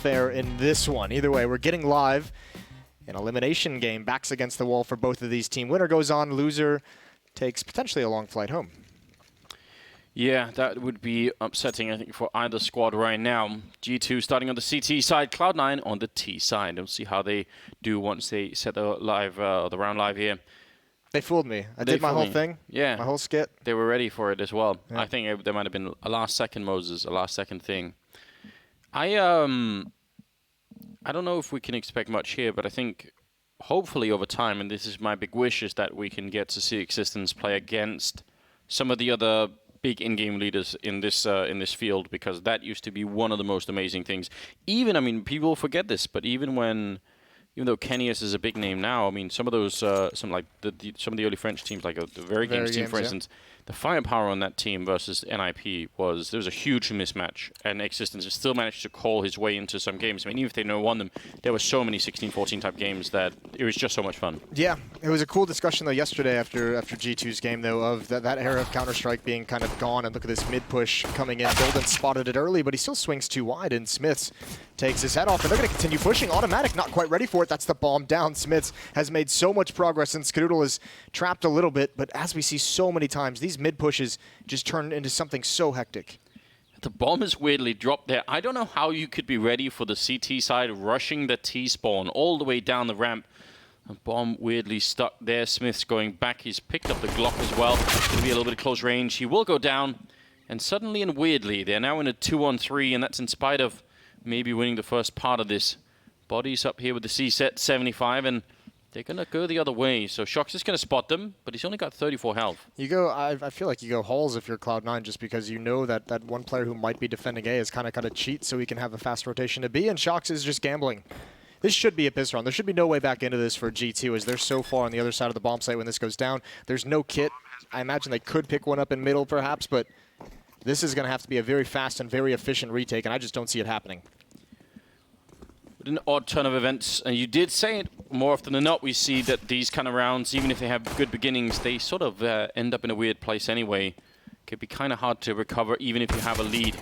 fair in this one. Either way, we're getting live. An elimination game, backs against the wall for both of these teams. Winner goes on, loser takes potentially a long flight home. Yeah, that would be upsetting, I think, for either squad right now. G2 starting on the CT side, Cloud9 on the T side. We'll see how they do once they set the round live here. They fooled me. I did my whole thing. Yeah. My whole skit. They were ready for it as well. Yeah. I think there might have been a last-second Moses, a last-second thing. I don't know if we can expect much here, but I think hopefully over time, and this is my big wish, is that we can get to see Existence play against some of the other big in-game leaders in this field, because that used to be one of the most amazing things. Even, I mean, people forget this, but even though Kenius is a big name now, I mean, some of those, some of the early French teams, like the Very Games team, for instance, the firepower on that team versus NIP there was a huge mismatch, and Existence still managed to call his way into some games. I mean, even if they never won them, there were so many 16-14 type games that it was just so much fun. Yeah, it was a cool discussion though yesterday after G2's game though of that era of Counter-Strike being kind of gone, and look at this mid push coming in. Golden spotted it early, but he still swings too wide, and Smiths takes his head off, and they're going to continue pushing. Automatic, not quite ready for it. That's the bomb down. Smiths has made so much progress, and Skadoodle is trapped a little bit, but as we see so many times, these mid pushes just turn into something so hectic. The bomb is weirdly dropped there. I don't know how you could be ready for the CT side rushing the T-spawn all the way down the ramp. The bomb weirdly stuck there. Smith's going back. He's picked up the Glock as well. Maybe a little bit of close range. He will go down. And suddenly and weirdly, they're now in a 2-on-3, and that's in spite of maybe winning the first part of this. Bodies up here with the C-set, 75, and they're going to go the other way. So Shox is going to spot them, but he's only got 34 health. I feel like you go Halls if you're Cloud9, just because you know that one player who might be defending A is kind of got to cheat so he can have a fast rotation to B, and Shox is just gambling. This should be a piss round. There should be no way back into this for G2, as they're so far on the other side of the bomb site when this goes down. There's no kit. I imagine they could pick one up in middle perhaps, but this is going to have to be a very fast and very efficient retake, and I just don't see it happening. With an odd turn of events, and you did say it, more often than not, we see that these kind of rounds, even if they have good beginnings, they sort of end up in a weird place anyway. It could be kind of hard to recover, even if you have a lead.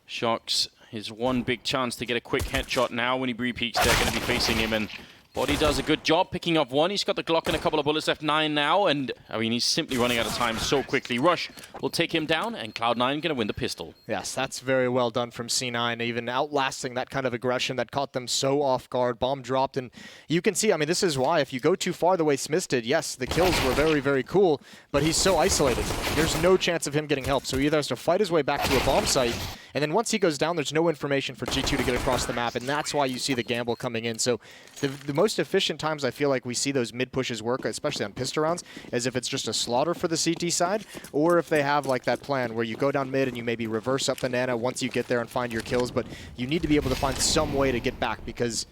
Shox, his one big chance to get a quick headshot now. When he re-peaks, they're going to be facing him, and Body does a good job picking up one. He's got the Glock and a couple of bullets left, 9 now, and I mean, he's simply running out of time so quickly. Rush will take him down, and Cloud9 going to win the pistol. Yes, that's very well done from C9, even outlasting that kind of aggression that caught them so off guard. Bomb dropped, and you can see, I mean, this is why if you go too far the way Smith did, yes, the kills were very, very cool, but he's so isolated. There's no chance of him getting help, so he either has to fight his way back to a bomb site, and then once he goes down, there's no information for G2 to get across the map, and that's why you see the gamble coming in. So the most efficient times I feel like we see those mid pushes work, especially on pistol rounds, is if it's just a slaughter for the CT side, or if they have like that plan where you go down mid and you maybe reverse up the Nana once you get there and find your kills, but you need to be able to find some way to get back, because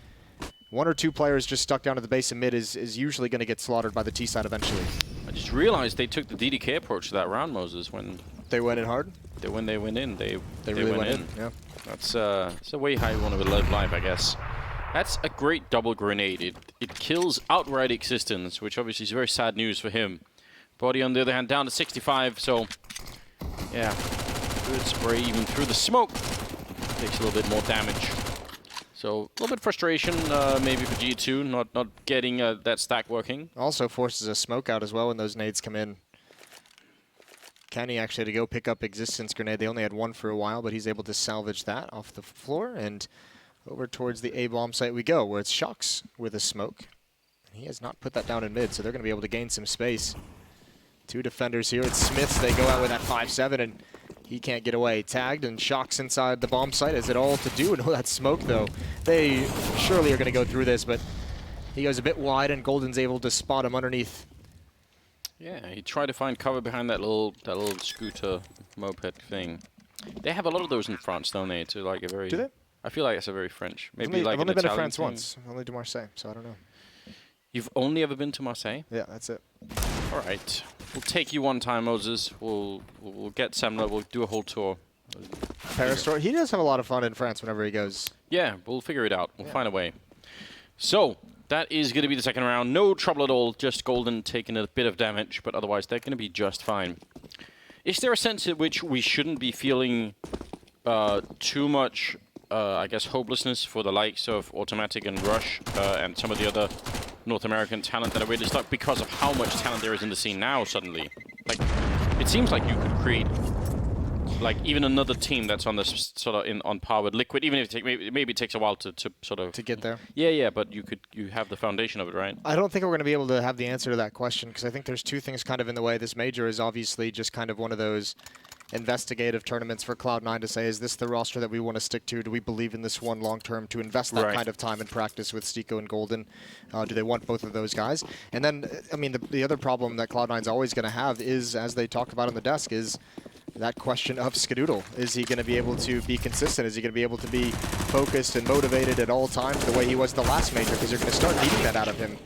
one or two players just stuck down to the base of mid is usually going to get slaughtered by the T side eventually. I just realized they took the DDK approach to that round, Moses, when they went in hard. When they went in, they really went in. Yeah, that's a way how you want to live life, I guess. That's a great double grenade. It kills outright Existence, which obviously is very sad news for him. Body, on the other hand, down to 65, so yeah, good spray even through the smoke. Takes a little bit more damage. So a little bit frustration maybe for G2, not getting that stack working. Also forces a smoke out as well when those nades come in. Kenny actually had to go pick up Existence grenade. They only had one for a while, but he's able to salvage that off the floor, and over towards the A bomb site we go, where it's Shox with a smoke. He has not put that down in mid, so they're going to be able to gain some space. Two defenders here. It's Smiths. They go out with that 5-7, and he can't get away. Tagged, and Shox inside the bomb site. Is it all to do? No, that smoke, though. They surely are going to go through this, but he goes a bit wide, and Golden's able to spot him underneath. Yeah, he tried to find cover behind that little scooter moped thing. They have a lot of those in France, don't they? To like a very. Do they? I feel like it's a very French. Maybe like I've only been to France thing. once. I've only to Marseille, so I don't know. You've only ever been to Marseille? Yeah, that's it. All right. We'll take you one time, Moses. We'll get Semler. We'll do a whole tour. Paris tour. He does have a lot of fun in France whenever he goes. Yeah, we'll figure it out. We'll find a way. So that is going to be the second round. No trouble at all. Just Golden taking a bit of damage, but otherwise they're going to be just fine. Is there a sense in which we shouldn't be feeling too much I guess, hopelessness for the likes of Automatic and Rush and some of the other North American talent that are really stuck because of how much talent there is in the scene now suddenly. Like, it seems like you could create like even another team that's on this sort of on par with Liquid, even if maybe it takes a while to sort of... To get there? Yeah, but you have the foundation of it, right? I don't think we're going to be able to have the answer to that question, because I think there's two things kind of in the way. This major is obviously just kind of one of those investigative tournaments for Cloud9 to say, is this the roster that we want to stick to? Do we believe in this one long term to invest that kind of time and practice with Stico and Golden? Do they want both of those guys? And then, I mean, the other problem that Cloud9's always going to have is, as they talked about on the desk, is that question of Skadoodle. Is he going to be able to be consistent? Is he going to be able to be focused and motivated at all times the way he was the last major? Because you're going to start needing that out of him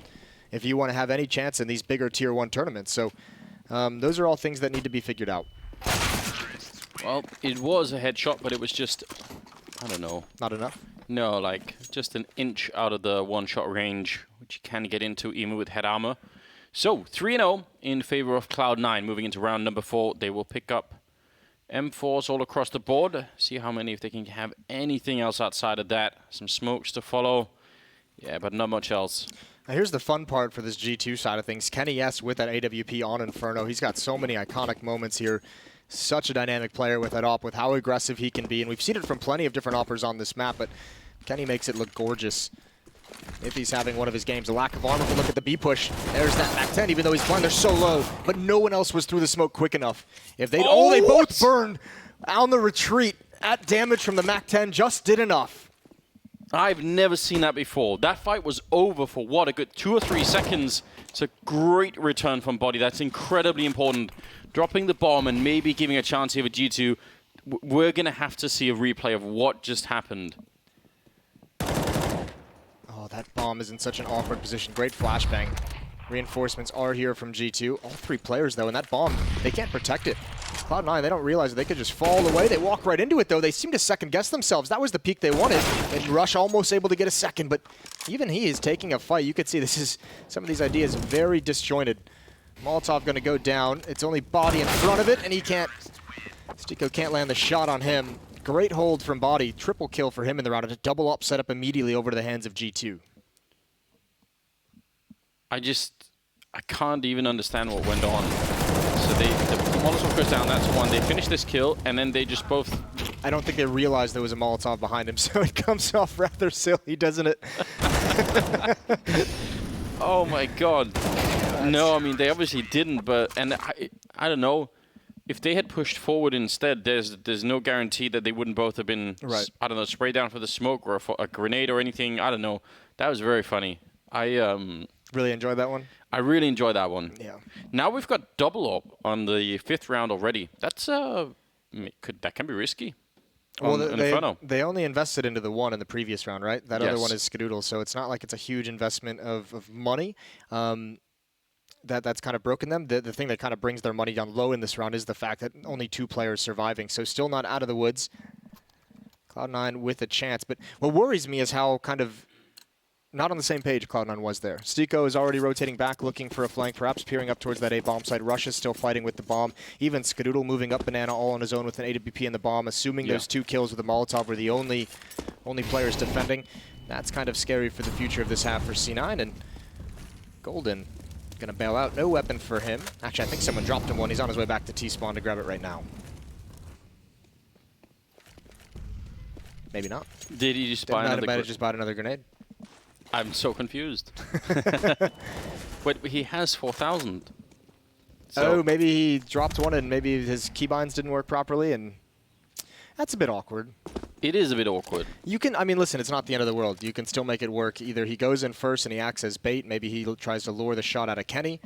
if you want to have any chance in these bigger Tier 1 tournaments. So those are all things that need to be figured out. Well, it was a headshot, but it was just, I don't know. Not enough? No, like just an inch out of the one-shot range, which you can get into even with head armor. So, 3-0 in favor of Cloud9. Moving into round number 4, they will pick up M4s all across the board. See how many, if they can have anything else outside of that. Some smokes to follow. Yeah, but not much else. Now here's the fun part for this G2 side of things. Kenny S with that AWP on Inferno. He's got so many iconic moments here. Such a dynamic player with that op, with how aggressive he can be. And we've seen it from plenty of different oppers on this map, but Kenny makes it look gorgeous if he's having one of his games. A lack of armor, but look at the B push. There's that MAC-10, even though he's blind, they're so low, but no one else was through the smoke quick enough. If they they both burned on the retreat at damage from the MAC-10, just did enough. I've never seen that before. That fight was over for what, a good 2 or 3 seconds. It's a great return from Body. That's incredibly important. Dropping the bomb and maybe giving a chance here with G2. We're going to have to see a replay of what just happened. Oh, that bomb is in such an awkward position. Great flashbang. Reinforcements are here from G2. All 3 players, though, and that bomb, they can't protect it. Cloud9, they don't realize that they could just fall away. They walk right into it, though. They seem to second-guess themselves. That was the peak they wanted, and Rush almost able to get a second, but even he is taking a fight. You could see this is some of these ideas very disjointed. Molotov going to go down. It's only Body in front of it, and he can't. Stico can't land the shot on him. Great hold from Body. Triple kill for him in the round. A double up set up immediately over to the hands of G2. I can't even understand what went on. So the Molotov goes down, that's one. They finish this kill, and then they just both... I don't think they realized there was a Molotov behind him, so it comes off rather silly, doesn't it? Oh my god. No, I mean, they obviously didn't, but... And I don't know. If they had pushed forward instead, there's no guarantee that they wouldn't both have been, I don't know, sprayed down for the smoke or for a grenade or anything. I don't know. That was very funny. Really enjoyed that one? I really enjoyed that one. Yeah. Now we've got double up on the 5th round already. That's that can be risky. Well, Inferno. They only invested into the one in the previous round, right? That other one is Skadoodle, so it's not like it's a huge investment of money. That's kind of broken them. The thing that kind of brings their money down low in this round is the fact that only 2 players surviving, so still not out of the woods. Cloud9 with a chance, but what worries me is how kind of not on the same page Cloud9 was there. Stico is already rotating back, looking for a flank, perhaps peering up towards that A bomb site. Rush is still fighting with the bomb. Even Skadoodle moving up Banana all on his own with an AWP and the bomb, assuming those 2 kills with the Molotov were the only players defending. That's kind of scary for the future of this half for C9, and Golden gonna bail out. No weapon for him. Actually, I think someone dropped him one. He's on his way back to T-spawn to grab it right now. Maybe not. Did he just buy another? Might have just bought another grenade. I'm so confused. But he has 4,000. So. Oh, maybe he dropped one and maybe his keybinds didn't work properly, and that's a bit awkward. It is a bit awkward. You can, I mean, listen, it's not the end of the world. You can still make it work. Either he goes in first and he acts as bait. Maybe he tries to lure the shot out of Kenny,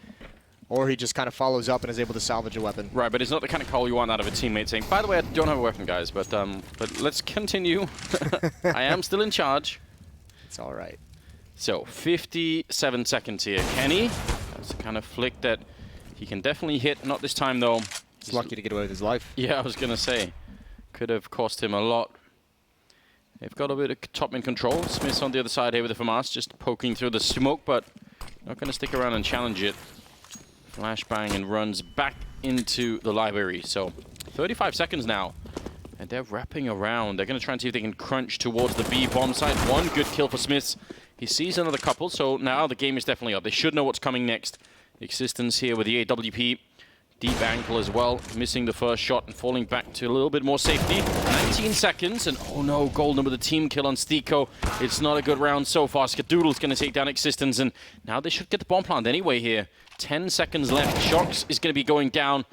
or he just kind of follows up and is able to salvage a weapon. Right, but it's not the kind of call you want out of a teammate saying, by the way, I don't have a weapon, guys, but let's continue. I am still in charge. It's all right. So, 57 seconds here. Kenny, that's the kind of flick that he can definitely hit. Not this time, though. He's lucky to get away with his life. Yeah, I was going to say. Could have cost him a lot. They've got a bit of top-mid control. Smith's on the other side here with the FAMAS, just poking through the smoke, but not going to stick around and challenge it. Flashbang and runs back into the library. So, 35 seconds now. And they're wrapping around. They're going to try and see if they can crunch towards the B bomb side. One good kill for Smiths. He sees another couple, so now the game is definitely up. They should know what's coming next. Existence here with the AWP. Deep ankle as well, missing the first shot and falling back to a little bit more safety. 19 seconds, and oh no, Golden with a team kill on Stiko. It's not a good round so far. Skadoodle's going to take down Existence, and now they should get the bomb plant anyway here. 10 seconds left. Shox is going to be going down.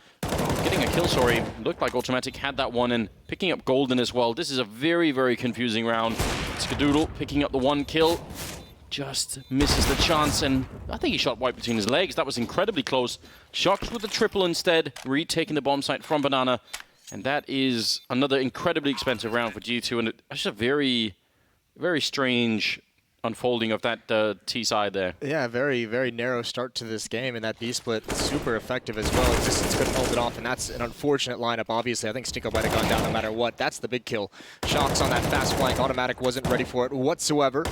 Getting a kill, sorry. Looked like Automatic had that one, and picking up Golden as well. This is a very, very confusing round. Skadoodle picking up the one kill. Just misses the chance, and I think he shot white between his legs. That was incredibly close. Shox with the triple instead, retaking the bomb site from Banana. And that is another incredibly expensive round for G2, and it's just a very, very strange unfolding of that T side there. Yeah, very, very narrow start to this game, and that B split super effective as well. Existence couldn't hold it off, and that's an unfortunate lineup, obviously. I think Stinko might have gone down no matter what. That's the big kill. Shox on that fast flank. Automatic wasn't ready for it whatsoever.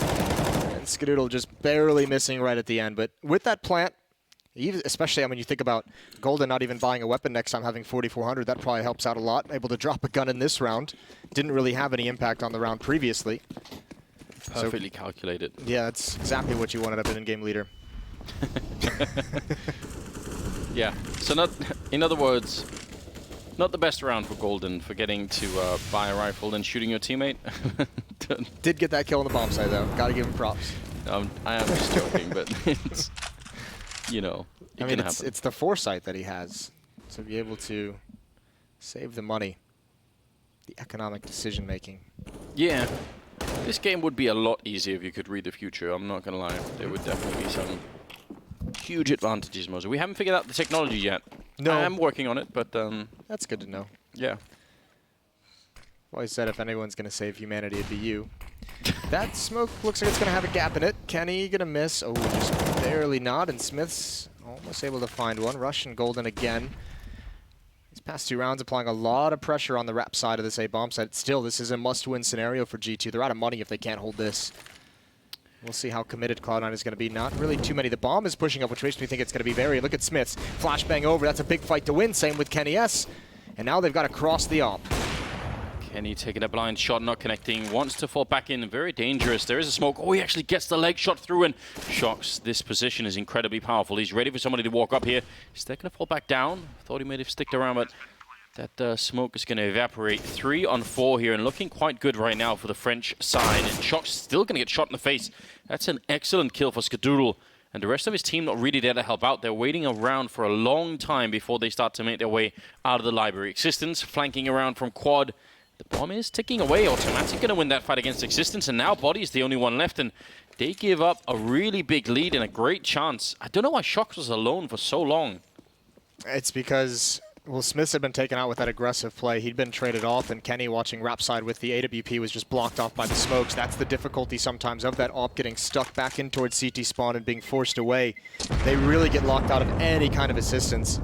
Skadoodle just barely missing right at the end. But with that plant, especially when you think about Golden not even buying a weapon next time, having 4,400, that probably helps out a lot. Able to drop a gun in this round. Didn't really have any impact on the round previously. Perfectly calculated. Yeah, that's exactly what you wanted as an in-game leader. Yeah, so in other words, not the best round for Golden, forgetting to buy a rifle and shooting your teammate. Did get that kill on the bomb side, though. Gotta give him props. I am just joking, but it's, you know, it can happen. It's the foresight that he has to be able to save the money, the economic decision-making. Yeah, this game would be a lot easier if you could read the future, I'm not gonna lie. There would definitely be some huge advantages, Moser. We haven't figured out the technology yet. No. I am working on it, but that's good to know. Yeah. Always said if anyone's going to save humanity, it'd be you. That smoke looks like it's going to have a gap in it. Kenny going to miss. Oh, just barely not. And Smith's almost able to find one. Russian Golden again. These past 2 rounds applying a lot of pressure on the wrap side of this A-bomb side. Still, this is a must-win scenario for G2. They're out of money if they can't hold this. We'll see how committed Cloud9 is going to be. Not really too many. The bomb is pushing up, which makes me think it's going to be very. Look at Smiths. Flashbang over. That's a big fight to win. Same with Kenny S. And now they've got to cross the op. Kenny taking a blind shot, not connecting. Wants to fall back in. Very dangerous. There is a smoke. Oh, he actually gets the leg shot through, and Shox. This position is incredibly powerful. He's ready for somebody to walk up here. Is that going to fall back down? Thought he might have sticked around, but that smoke is going to evaporate. 3 on 4 here, and looking quite good right now for the French side. And Shox still going to get shot in the face. That's an excellent kill for Skadoodle. And the rest of his team not really there to help out. They're waiting around for a long time before they start to make their way out of the library. Existence flanking around from quad. The bomb is ticking away. Automatic going to win that fight against Existence. And now Body is the only one left. And they give up a really big lead and a great chance. I don't know why Shox was alone for so long. It's because, well, Smiths had been taken out with that aggressive play. He'd been traded off, and Kenny, watching Rap side with the AWP, was just blocked off by the smokes. That's the difficulty sometimes of that op getting stuck back in towards CT spawn and being forced away. They really get locked out of any kind of assistance.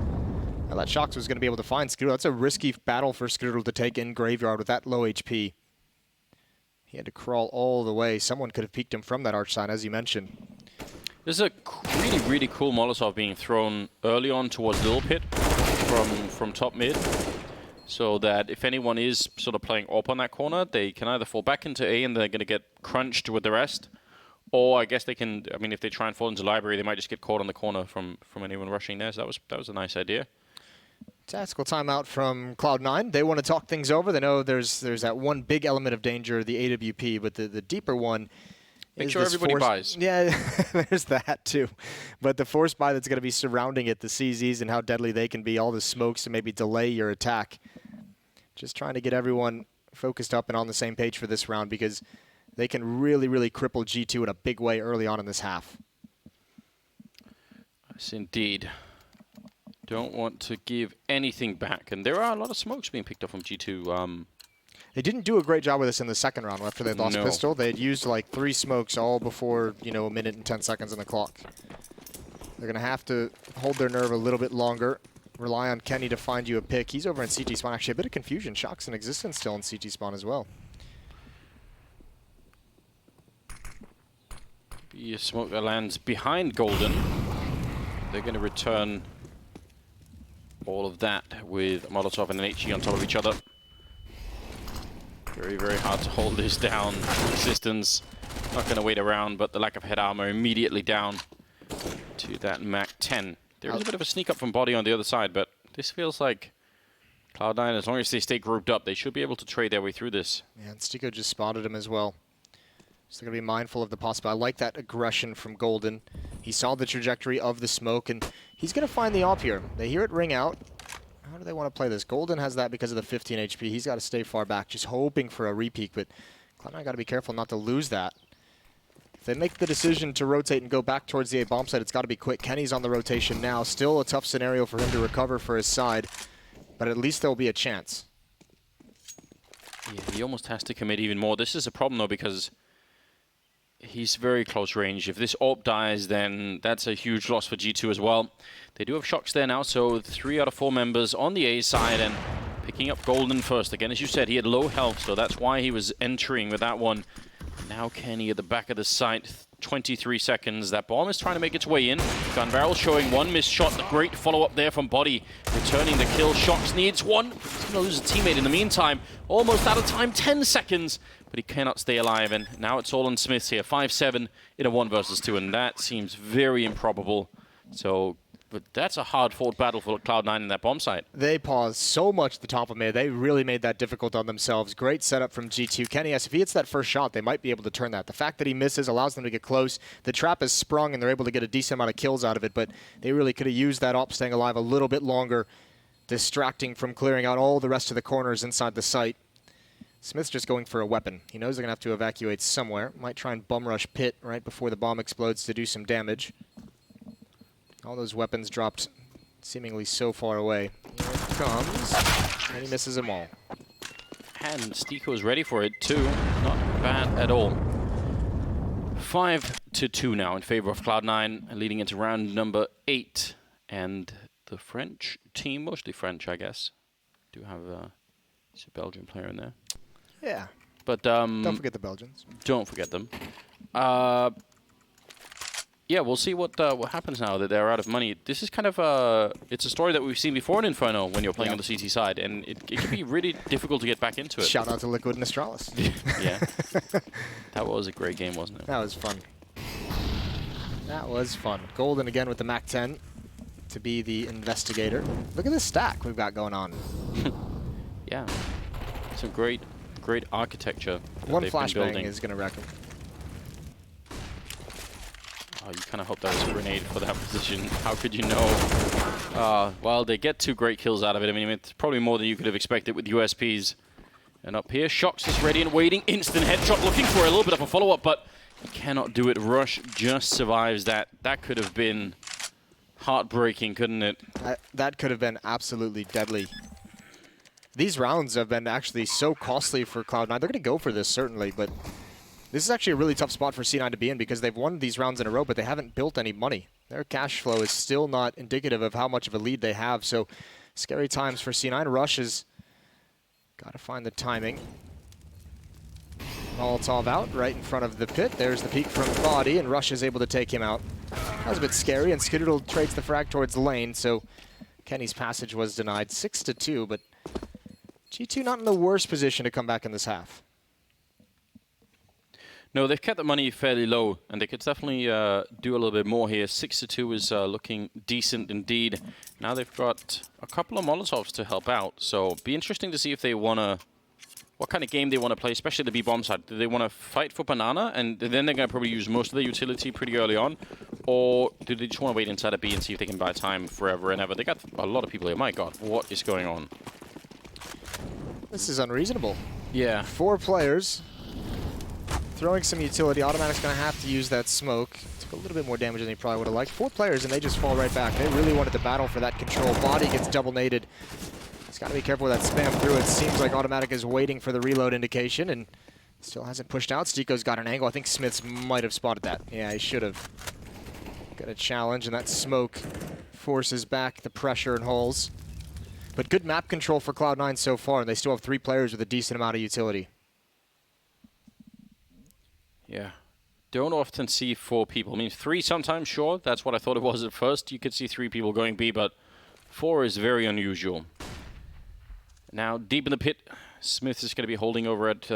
Now that Shox was going to be able to find Skadoodle. That's a risky battle for Skadoodle to take in Graveyard with that low HP. He had to crawl all the way. Someone could have peeked him from that arch side, as you mentioned. There's a really, really cool Molotov being thrown early on towards Little Pit from top mid, so that if anyone is sort of playing AWP on that corner, they can either fall back into A and they're going to get crunched with the rest, or I guess they can, I mean, if they try and fall into library, they might just get caught on the corner from anyone rushing there, so that was a nice idea. Tactical timeout from Cloud9. They want to talk things over. They know there's that one big element of danger, the AWP, but the deeper one, make sure everybody buys. Yeah, there's that too. But the force buy that's going to be surrounding it, the CZs and how deadly they can be, all the smokes to maybe delay your attack. Just trying to get everyone focused up and on the same page for this round, because they can really, really cripple G2 in a big way early on in this half. Yes, indeed. Don't want to give anything back. And there are a lot of smokes being picked up from G2. They didn't do a great job with this in the second round after they lost pistol. They had used like 3 smokes all before, you know, 1 minute and 10 seconds on the clock. They're going to have to hold their nerve a little bit longer. Rely on Kenny to find you a pick. He's over in CT spawn. Actually, a bit of confusion. Shox in Existence still in CT spawn as well. Be a smoke that lands behind Golden. They're going to return all of that with Molotov and an HE on top of each other. Very, very hard to hold this down. Resistance not going to wait around, but the lack of head armor immediately down to that Mac 10. There is a bit of a sneak up from Body on the other side, but this feels like Cloud9, as long as they stay grouped up, they should be able to trade their way through this. Yeah, and Stico just spotted him as well. So they're going to be mindful of the possibility. I like that aggression from Golden. He saw the trajectory of the smoke, and he's going to find the op here. They hear it ring out. How do they want to play this? Golden has that because of the 15 HP. He's got to stay far back, just hoping for a repeat, but Cloud9 got to be careful not to lose that. If they make the decision to rotate and go back towards the A bomb site, it's got to be quick. Kenny's on the rotation now. Still a tough scenario for him to recover for his side, but at least there'll be a chance. Yeah, he almost has to commit even more. This is a problem, though, because he's very close range. If this AWP dies, then that's a huge loss for G2 as well. They do have shocks there now, so 3 out of 4 members on the A side and picking up Golden first. Again, as you said, he had low health, so that's why he was entering with that one. Now Kenny at the back of the site, 23 seconds. That bomb is trying to make its way in. Gun barrel showing one missed shot. The great follow-up there from Body. Returning the kill. Shocks needs one. He's going to lose a teammate in the meantime. Almost out of time, 10 seconds. But he cannot stay alive. And now it's all on Smiths here. 5-7 in a 1 versus 2. And that seems very improbable. So, but that's a hard-fought battle for Cloud9 in that bomb site. They paused so much at the top of mid. They really made that difficult on themselves. Great setup from G2. Kenny, yes, if he hits that first shot, they might be able to turn that. The fact that he misses allows them to get close. The trap is sprung, and they're able to get a decent amount of kills out of it, but they really could have used that op staying alive a little bit longer, distracting from clearing out all the rest of the corners inside the site. Smith's just going for a weapon. He knows they're going to have to evacuate somewhere. Might try and bum rush pit right before the bomb explodes to do some damage. All those weapons dropped seemingly so far away. Here it comes, and he misses them all. And Stico is ready for it too. Not bad at all. 5-2 now in favor of Cloud9, leading into round number 8. And the French team, mostly French, I guess, do have a Belgian player in there. Yeah. But don't forget the Belgians. Don't forget them. Yeah, we'll see what happens now that they're out of money. This is kind of it's a story that we've seen before in Inferno when you're playing on the CT side, and it can be really difficult to get back into it. Shout out to Liquid and Astralis. Yeah. That was a great game, wasn't it? That was fun. That was fun. Golden again with the Mac 10 to be the investigator. Look at this stack we've got going on. Yeah. Some great architecture. One flashbang is going to wreck him. Oh, you kind of hope that was a grenade for that position. How could you know? Well, they get 2 great kills out of it. I mean, it's probably more than you could have expected with USPs. And up here, Shocks is ready and waiting. Instant headshot, looking for a little bit of a follow-up, but he cannot do it. Rush just survives that. That could have been heartbreaking, couldn't it? That could have been absolutely deadly. These rounds have been actually so costly for Cloud9. They're going to go for this, certainly, but this is actually a really tough spot for C9 to be in because they've won these rounds in a row, but they haven't built any money. Their cash flow is still not indicative of how much of a lead they have, so scary times for C9. Rush has got to find the timing. Molotov out right in front of the pit. There's the peek from Body, and Rush is able to take him out. That was a bit scary, and Skidoodle trades the frag towards the lane, so Kenny's passage was denied. 6-2, but G2 not in the worst position to come back in this half. No, they've kept the money fairly low, and they could definitely do a little bit more here. 6-2 is looking decent indeed. Now they've got a couple of Molotovs to help out, so be interesting to see if they want to, what kind of game they want to play, especially the B-bomb side. Do they want to fight for Banana, and then they're going to probably use most of their utility pretty early on, or do they just want to wait inside a B and see if they can buy time forever and ever? They got a lot of people here. My God, what is going on? This is unreasonable. Yeah. 4 players. Throwing some utility. Automatic's going to have to use that smoke. Took a little bit more damage than he probably would have liked. 4 players, and they just fall right back. They really wanted to battle for that control. Body gets double naded. He's got to be careful with that spam through. It seems like Automatic is waiting for the reload indication, and still hasn't pushed out. Stico's got an angle. I think Smiths might have spotted that. Yeah, he should have. Got a challenge, and that smoke forces back the pressure and holes. But good map control for Cloud9 so far, and they still have 3 players with a decent amount of utility. Yeah. Don't often see 4 people. I mean, 3 sometimes, sure. That's what I thought it was at first. You could see 3 people going B, but 4 is very unusual. Now, deep in the pit, Smith is going to be holding over at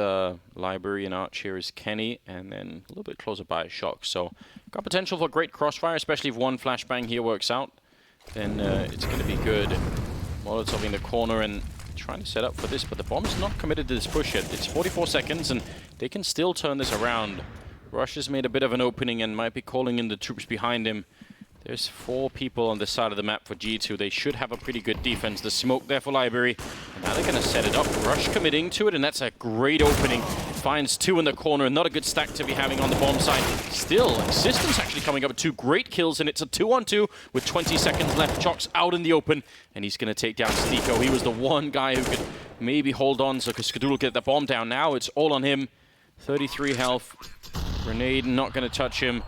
Library, and Arch here is Kenny, and then a little bit closer by Shock. So got potential for great crossfire, especially if one flashbang here works out. Then it's going to be good. Molotov in the corner and trying to set up for this, but the bomb's not committed to this push yet. It's 44 seconds, and they can still turn this around. Rush has made a bit of an opening and might be calling in the troops behind him. There's 4 people on this side of the map for G2. They should have a pretty good defense. The smoke there for Library. And now they're going to set it up. Rush committing to it, and that's a great opening. Finds 2 in the corner. Not a good stack to be having on the bomb side. Still, Existence actually coming up with 2 great kills, and it's a 2-on-2 with 20 seconds left. Chalk's out in the open, and he's going to take down Stiko. He was the one guy who could maybe hold on, so Skadul will get the bomb down. Now it's all on him. 33 health. Grenade not going to touch him.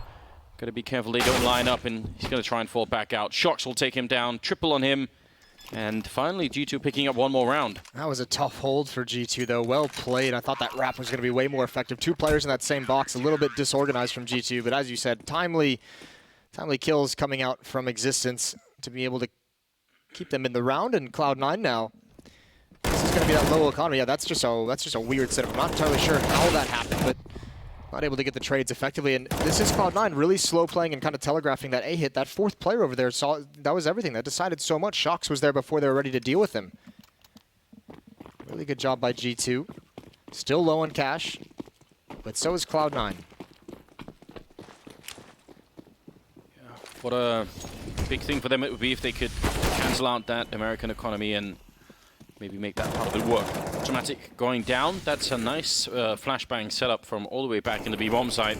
Got to be careful they don't line up, and he's going to try and fall back out. Shocks will take him down. Triple on him. And finally, G2 picking up one more round. That was a tough hold for G2, though. Well played. I thought that wrap was going to be way more effective. 2 players in that same box, a little bit disorganized from G2. But as you said, timely kills coming out from Existence to be able to keep them in the round. And Cloud9 now. This is going to be that low economy. Yeah, that's just a weird setup. I'm not entirely sure how that happened, but not able to get the trades effectively. And this is Cloud9 really slow playing and kind of telegraphing that A hit. That 4th player over there saw that was everything. That decided so much. Shocks was there before they were ready to deal with him. Really good job by G2. Still low on cash, but so is Cloud9. Yeah, what a big thing for them it would be if they could cancel out that American economy and maybe make that part of it work. Automatic going down. That's a nice flashbang setup from all the way back in the B-bomb side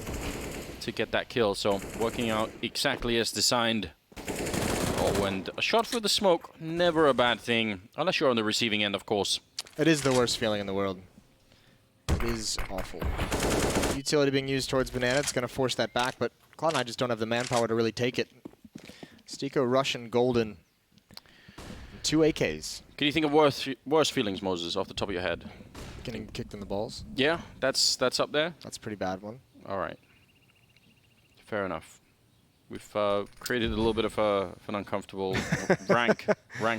to get that kill. So working out exactly as designed. Oh, and a shot through the smoke, never a bad thing. Unless you're on the receiving end, of course. It is the worst feeling in the world. It is awful. Utility being used towards Banana. It's going to force that back, but Cloud9 just don't have the manpower to really take it. Stiko, Rush, and Golden. 2 AKs. Can you think of worse feelings, Moses, off the top of your head? Getting kicked in the balls. Yeah, that's up there. That's a pretty bad one. All right. Fair enough. We've created a little bit of an uncomfortable rank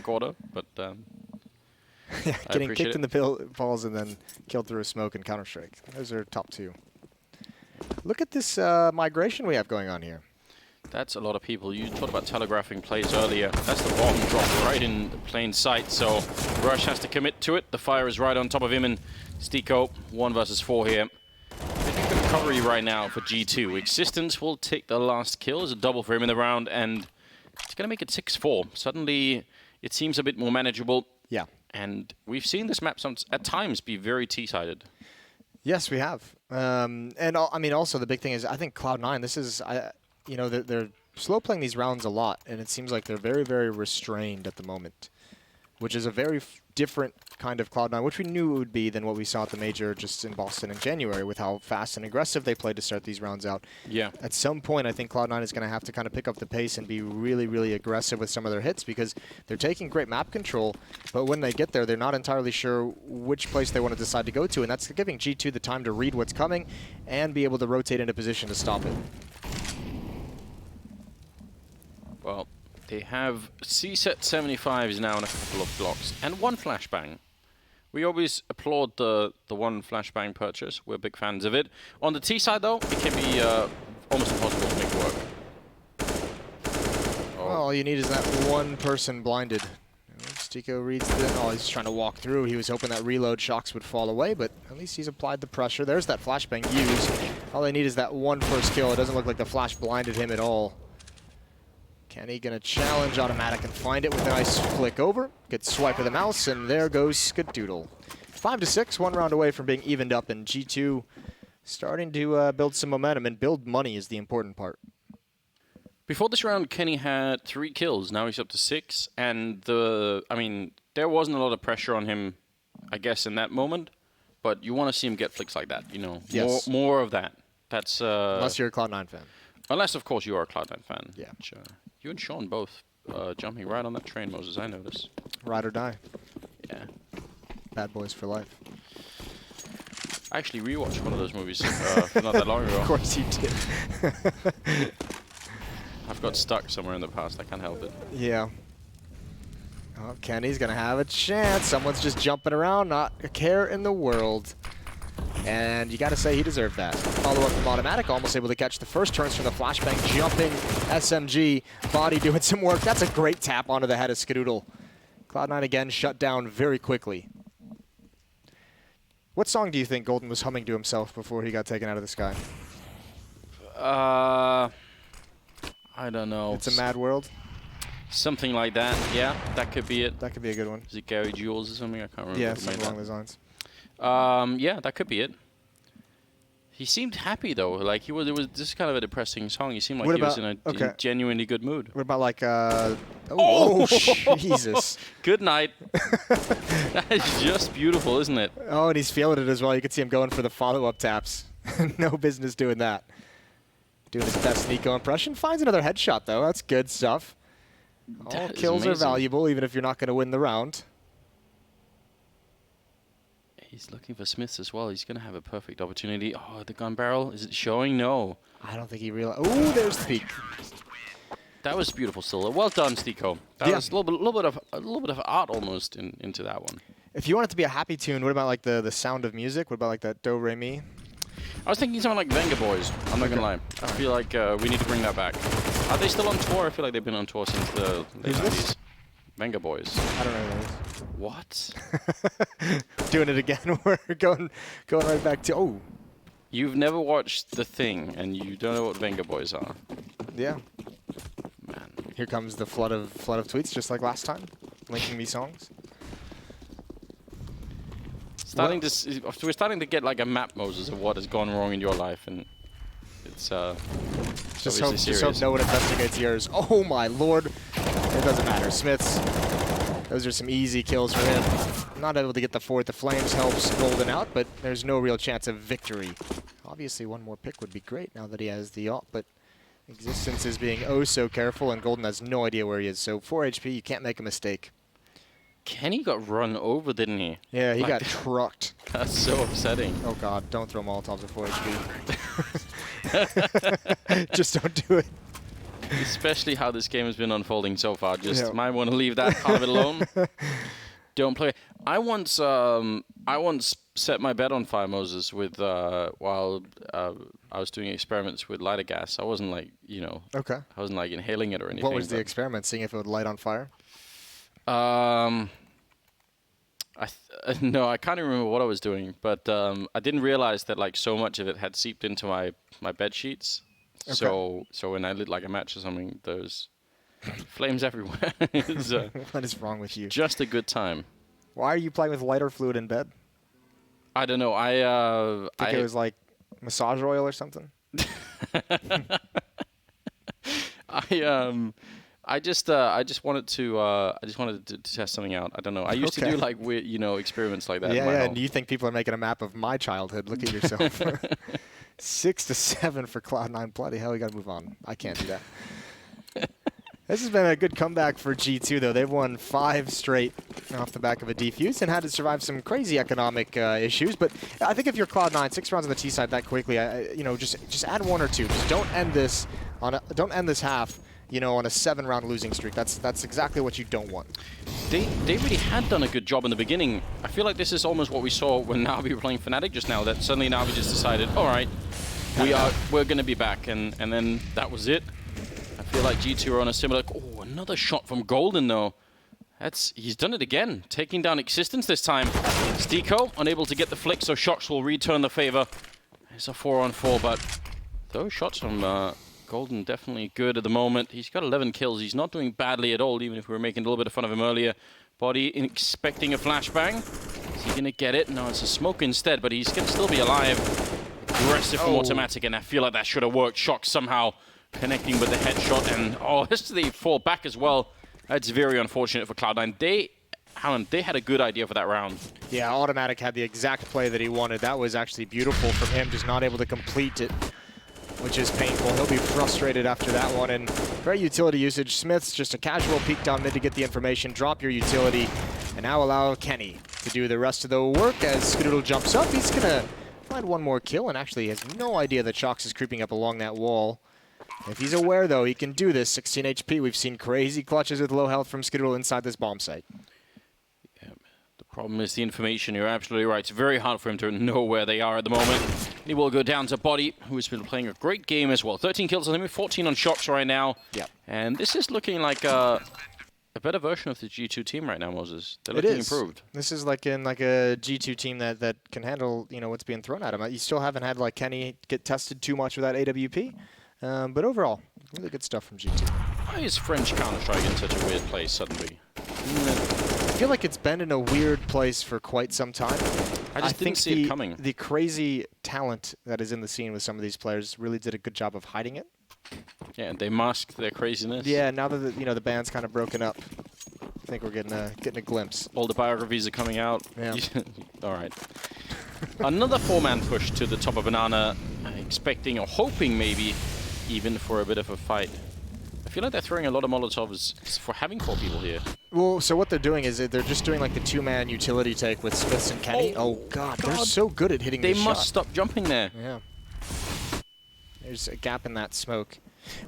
order, but yeah, getting kicked in the balls and then killed through a smoke and Counter-Strike. Those are top 2. Look at this migration we have going on here. That's a lot of people. You talked about telegraphing plays earlier. That's the bomb drop right in plain sight, so Rush has to commit to it. The fire is right on top of him, and Stiko, 1 versus 4 here. Big recovery right now for G2. Existence will take the last kill as a double for him in the round, and it's going to make it 6-4. Suddenly, it seems a bit more manageable. Yeah. And we've seen this map at times be very T-sided. Yes, we have. And I mean, also the big thing is, I think Cloud9, this is... you know, they're slow playing these rounds a lot, and it seems like they're very, very restrained at the moment, which is a very different kind of Cloud9, which we knew it would be than what we saw at the Major just in Boston in January with how fast and aggressive they played to start these rounds out. Yeah. At some point, I think Cloud9 is going to have to kind of pick up the pace and be really, really aggressive with some of their hits because they're taking great map control, but when they get there, they're not entirely sure which place they want to decide to go to, and that's giving G2 the time to read what's coming and be able to rotate into position to stop it. Well, they have C-set 75s now in a couple of blocks, and 1 flashbang. We always applaud the 1 flashbang purchase. We're big fans of it. On the T side, though, it can be almost impossible to make work. Oh. Well, all you need is that 1 person blinded. Stiko reads the... Oh, he's trying to walk through. He was hoping that reload Shocks would fall away, but at least he's applied the pressure. There's that flashbang used. All they need is that 1 first kill. It doesn't look like the flash blinded him at all. Kenny gonna challenge Automatic and find it with a nice flick over. Good swipe of the mouse, and there goes Skadoodle. 5-6, 1 round away from being evened up, and G2 starting to build some momentum, and build money is the important part. Before this round, Kenny had 3 kills. Now he's up to 6, and I mean, there wasn't a lot of pressure on him, I guess, in that moment. But you want to see him get flicks like that, you know. Yes. More of that. That's unless you're a Cloud9 fan. Unless, of course, you are a Cloud9 fan. Yeah. Which, you and Sean both jumping right on that train, Moses, I noticed. Ride or die. Yeah. Bad boys for life. I actually rewatched one of those movies not that long ago. Of course you did. I've got stuck somewhere in the past. I can't help it. Yeah. Oh, Kenny's going to have a chance. Someone's just jumping around, not a care in the world. And you got to say he deserved that. Follow-up from Automatic, almost able to catch the first turns from the flashbang. Jumping SMG, Body doing some work. That's a great tap onto the head of Skadoodle. Cloud9 again shut down very quickly. What song do you think Golden was humming to himself before he got taken out of the sky? I don't know. It's a Mad World? Something like that. Yeah, that could be it. That could be a good one. Is it Gary Jules or something? I can't remember. Yeah, something along those lines. Yeah, that could be it. He seemed happy though. Like it was just kind of a depressing song. He seemed like he was in a genuinely good mood. What about like oh Jesus. Good night. That is just beautiful, isn't it? Oh, and he's feeling it as well. You can see him going for the follow-up taps. No business doing that. Doing his best Nico impression. Finds another headshot though. That's good stuff. All kills are valuable, even if you're not going to win the round. He's looking for Smiths as well. He's going to have a perfect opportunity. Oh, the gun barrel. Is it showing? No. I don't think he realized. Oh, there's the peak. That was beautiful, Silla. Well done, Stico. That was a little bit of art almost into that one. If you want it to be a happy tune, what about like the sound of music? What about like that Do Re Mi? I was thinking something like Venga Boys. I'm not gonna lie. I feel like we need to bring that back. Are they still on tour? I feel like they've been on tour since the late 90s. Venga Boys. I don't know who that is. What? Doing it again. We're going right back to You've never watched The Thing, and you don't know what Venga Boys are. Yeah. Man. Here comes the flood of tweets, just like last time, linking me songs. We're starting to get like a map, Moses, of what has gone wrong in your life, and it's just hope no one investigates yours. Oh my lord! It doesn't matter. Smiths. Those are some easy kills for him. Not able to get the fourth. The Flames helps Golden out, but there's no real chance of victory. Obviously, one more pick would be great now that he has the ult, but Existence is being oh so careful, and Golden has no idea where he is. So 4 HP, you can't make a mistake. Kenny got run over, didn't he? Yeah, he got trucked. That's so upsetting. Oh god, don't throw Molotovs at 4 HP. Just don't do it. Especially how this game has been unfolding so far. Just might want to leave that part of it alone. Don't play. I once set my bed on fire, Moses, with while I was doing experiments with lighter gas. I wasn't like, I wasn't like inhaling it or anything. What was the experiment? Seeing if it would light on fire? No, I can't even remember what I was doing, but I didn't realize that like so much of it had seeped into my bed sheets. Okay. So when I lit like a match or something, there's flames everywhere. What is wrong with you? Just a good time. Why are you playing with lighter fluid in bed? I don't know. I think it was like massage oil or something. I just wanted to test something out. I don't know. I used to do like weird, experiments like that. Yeah, and you think people are making a map of my childhood? Look at yourself. 6-7 for Cloud9. Bloody hell, we got to move on. I can't do that. This has been a good comeback for G2, though. They've won 5 straight off the back of a defuse and had to survive some crazy economic issues. But I think if you're Cloud9, 6 rounds on the T side that quickly, just add 1 or 2. Just don't end this half, on a 7-round losing streak. That's exactly what you don't want. They really had done a good job in the beginning. I feel like this is almost what we saw when Navi were playing Fnatic just now. That suddenly Navi just decided, all right, we're going to be back, and then that was it. I feel like G2 are on a similar... Oh, another shot from Golden, though. He's done it again, taking down Existence this time. Stico, unable to get the flick, so shots will return the favor. It's a 4-on-4, but those shots from Golden definitely good at the moment. He's got 11 kills. He's not doing badly at all, even if we were making a little bit of fun of him earlier. Body expecting a flashbang. Is he going to get it? No, it's a smoke instead, but he's going to still be alive. Aggressive from Automatic, and I feel like that should have worked. Shock somehow connecting with the headshot, and they fall back as well. That's very unfortunate for Cloud9. They had a good idea for that round. Yeah, Automatic had the exact play that he wanted. That was actually beautiful from him, just not able to complete it, which is painful. He'll be frustrated after that one, and great utility usage. Smith's just a casual peek down mid to get the information, drop your utility, and now allow Kenny to do the rest of the work. As Skadoodle jumps up, he's going to find 1 more kill, and actually has no idea that Shox is creeping up along that wall. If he's aware, though, he can do this. 16 HP. We've seen crazy clutches with low health from Skadoodle inside this bomb site. Yeah, the problem is the information. You're absolutely right. It's very hard for him to know where they are at the moment. He will go down to Body, who has been playing a great game as well. 13 kills on him, 14 on Shocks right now. Yeah. And this is looking like a better version of the G2 team right now, Moses. They're looking improved. This is like in a G2 team that can handle, you know, what's being thrown at him. You still haven't had like Kenny get tested too much with that AWP. But overall, really good stuff from G2. Why is French Counter-Strike in such a weird place suddenly? I feel like it's been in a weird place for quite some time. I just didn't see it coming. The crazy talent that is in the scene with some of these players really did a good job of hiding it. Yeah, and they masked their craziness. Yeah, now that the band's kind of broken up, I think we're getting a glimpse. All the biographies are coming out. Yeah. All right. Another 4-man push to the top of Banana, expecting or hoping maybe even for a bit of a fight. I feel like they're throwing a lot of Molotovs for having 4 people here. Well, so what they're doing is they're just doing like the 2-man utility take with Smiths and Kenny. Oh God, they're so good at hitting this shot. They must stop jumping there. Yeah. There's a gap in that smoke.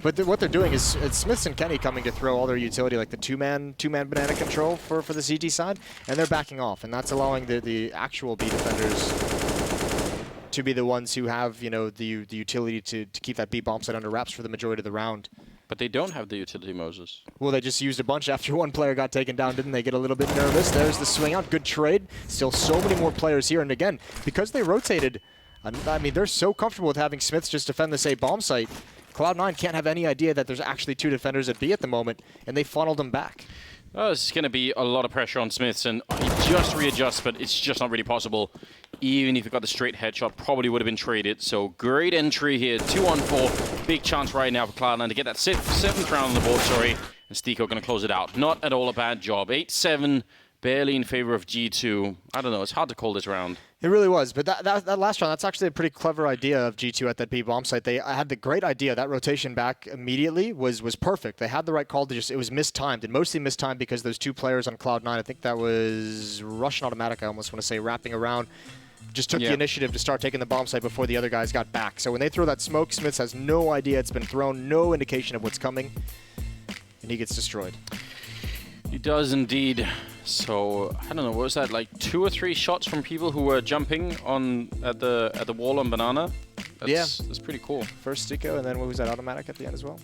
But what they're doing is it's Smiths and Kenny coming to throw all their utility, like the 2-man banana control for the CT side, and they're backing off, and that's allowing the actual B defenders to be the ones who have, you know, the utility to keep that B bomb set under wraps for the majority of the round. But they don't have the utility, Moses. Well, they just used a bunch after one player got taken down, didn't they? Get a little bit nervous. There's the swing out. Good trade. Still so many more players here. And again, because they rotated, I mean, they're so comfortable with having Smiths just defend this A bomb site. Cloud9 can't have any idea that there's actually 2 defenders at B at the moment, and they funneled them back. Oh, this is going to be a lot of pressure on Smiths, and he just readjusts, but it's just not really possible. Even if he got the straight headshot, probably would have been traded. So great entry here, 2-on-4. Big chance right now for Cloud9 to get that 7th round on the board, sorry. And Stiko going to close it out. Not at all a bad job. 8-7, barely in favor of G2. I don't know, it's hard to call this round. It really was, but that last round, that's actually a pretty clever idea of G2 at that B bomb site. They had the great idea. That rotation back immediately was perfect. They had the right call to it was mistimed, and mostly mistimed because those 2 players on Cloud9, I think that was Russian Automatic, I almost want to say, wrapping around, just took the initiative to start taking the bomb site before the other guys got back. So when they throw that smoke, Smiths has no idea it's been thrown, no indication of what's coming, and he gets destroyed. He does indeed. So I don't know, what was that, like 2 or 3 shots from people who were jumping on at the wall on Banana? That's pretty cool. First Stiko, and then what was that, Automatic at the end as well?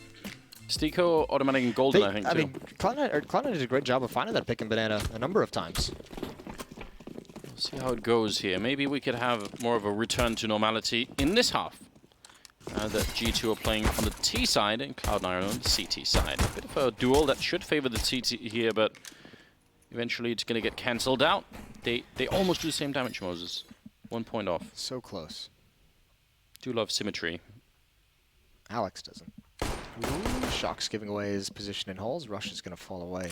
Stiko, Automatic, and Golden, I think, too. I mean, Cloud9 did a great job of finding that pick and banana a number of times. See how it goes here. Maybe we could have more of a return to normality in this half. That G2 are playing on the T side and Cloud9 are on the CT side. A bit of a duel that should favor the CT here, but eventually it's going to get cancelled out. They almost do the same damage, Moses. 1 point off. So close. Do love symmetry. Alex doesn't. Ooh, Shock's giving away his position in holes. Rush is going to fall away.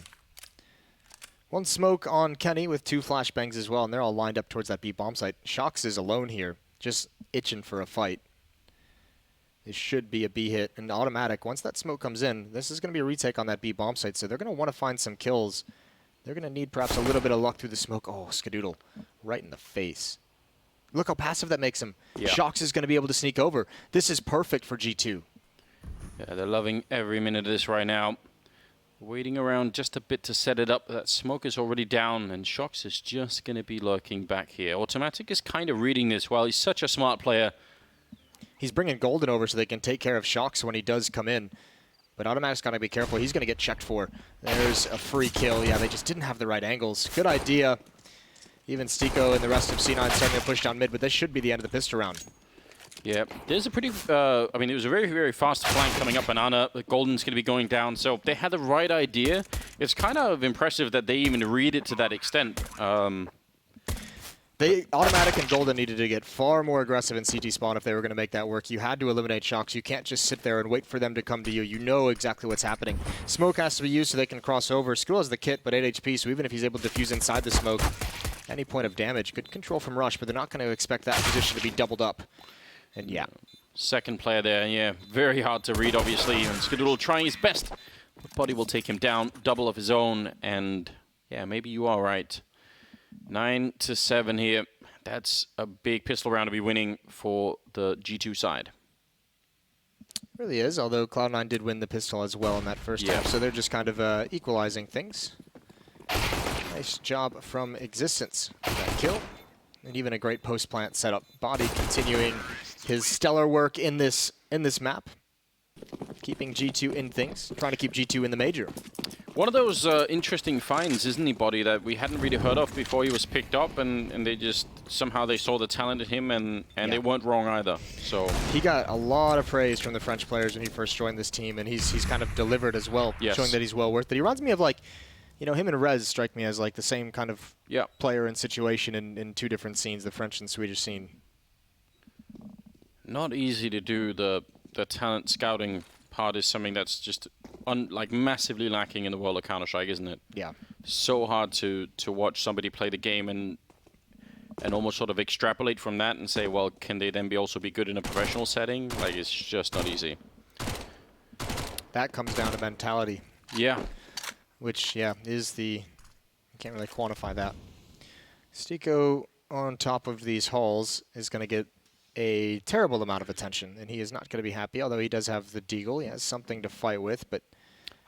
1 smoke on Kenny with 2 flashbangs as well, and they're all lined up towards that B bomb site. Shocks is alone here, just itching for a fight. This should be a B hit, and Automatic, once that smoke comes in, this is going to be a retake on that B bomb site, so they're going to want to find some kills. They're going to need perhaps a little bit of luck through the smoke. Oh, Skadoodle, right in the face. Look how passive that makes him. Yeah. Shocks is going to be able to sneak over. This is perfect for G2. Yeah, they're loving every minute of this right now. Waiting around just a bit to set it up. That smoke is already down, and Shocks is just going to be lurking back here. Automatic is kind of reading this well. He's such a smart player. He's bringing Golden over so they can take care of Shocks when he does come in. But Automatic's got to be careful. He's going to get checked for. There's a free kill. Yeah, they just didn't have the right angles. Good idea. Even Stiko and the rest of C9 starting to push down mid, but this should be the end of the pistol round. Yeah, there's a pretty, I mean, it was a very, very fast flank coming up. Banana, Golden's going to be going down, so they had the right idea. It's kind of impressive that they even read it to that extent. Automatic and Golden needed to get far more aggressive in CT spawn if they were going to make that work. You had to eliminate Shocks. You can't just sit there and wait for them to come to you. You know exactly what's happening. Smoke has to be used so they can cross over. Skrill has the kit, but 8 HP, so even if he's able to defuse inside the smoke, any point of damage. Good control from Rush, but they're not going to expect that position to be doubled up. And yeah. Second player there, yeah. Very hard to read, obviously. And Skadoodle trying his best. But Body will take him down. Double of his own. And yeah, maybe you are right. 9-7 here. That's a big pistol round to be winning for the G2 side. Really is, although Cloud9 did win the pistol as well in that first half, so they're just kind of equalizing things. Nice job from Existence for that kill. And even a great post-plant setup. Body continuing his stellar work in this map. Keeping G2 in things, trying to keep G2 in the major. One of those interesting finds, isn't he, Body, that we hadn't really heard of before he was picked up, and they just, somehow they saw the talent in him, and they weren't wrong either, so. He got a lot of praise from the French players when he first joined this team, and he's kind of delivered as well, showing that he's well worth it. He reminds me of, like, you know, him and Rez strike me as, like, the same kind of player and situation in two different scenes, the French and Swedish scene. Not easy to do. The talent scouting part is something that's just like massively lacking in the world of Counter-Strike, isn't it? Yeah. So hard to watch somebody play the game and almost sort of extrapolate from that and say, well, can they then also be good in a professional setting? Like, it's just not easy. That comes down to mentality. Yeah. Which, is the... I can't really quantify that. Stico on top of these halls is going to get a terrible amount of attention, and he is not going to be happy, although he does have the Deagle. He has something to fight with, but...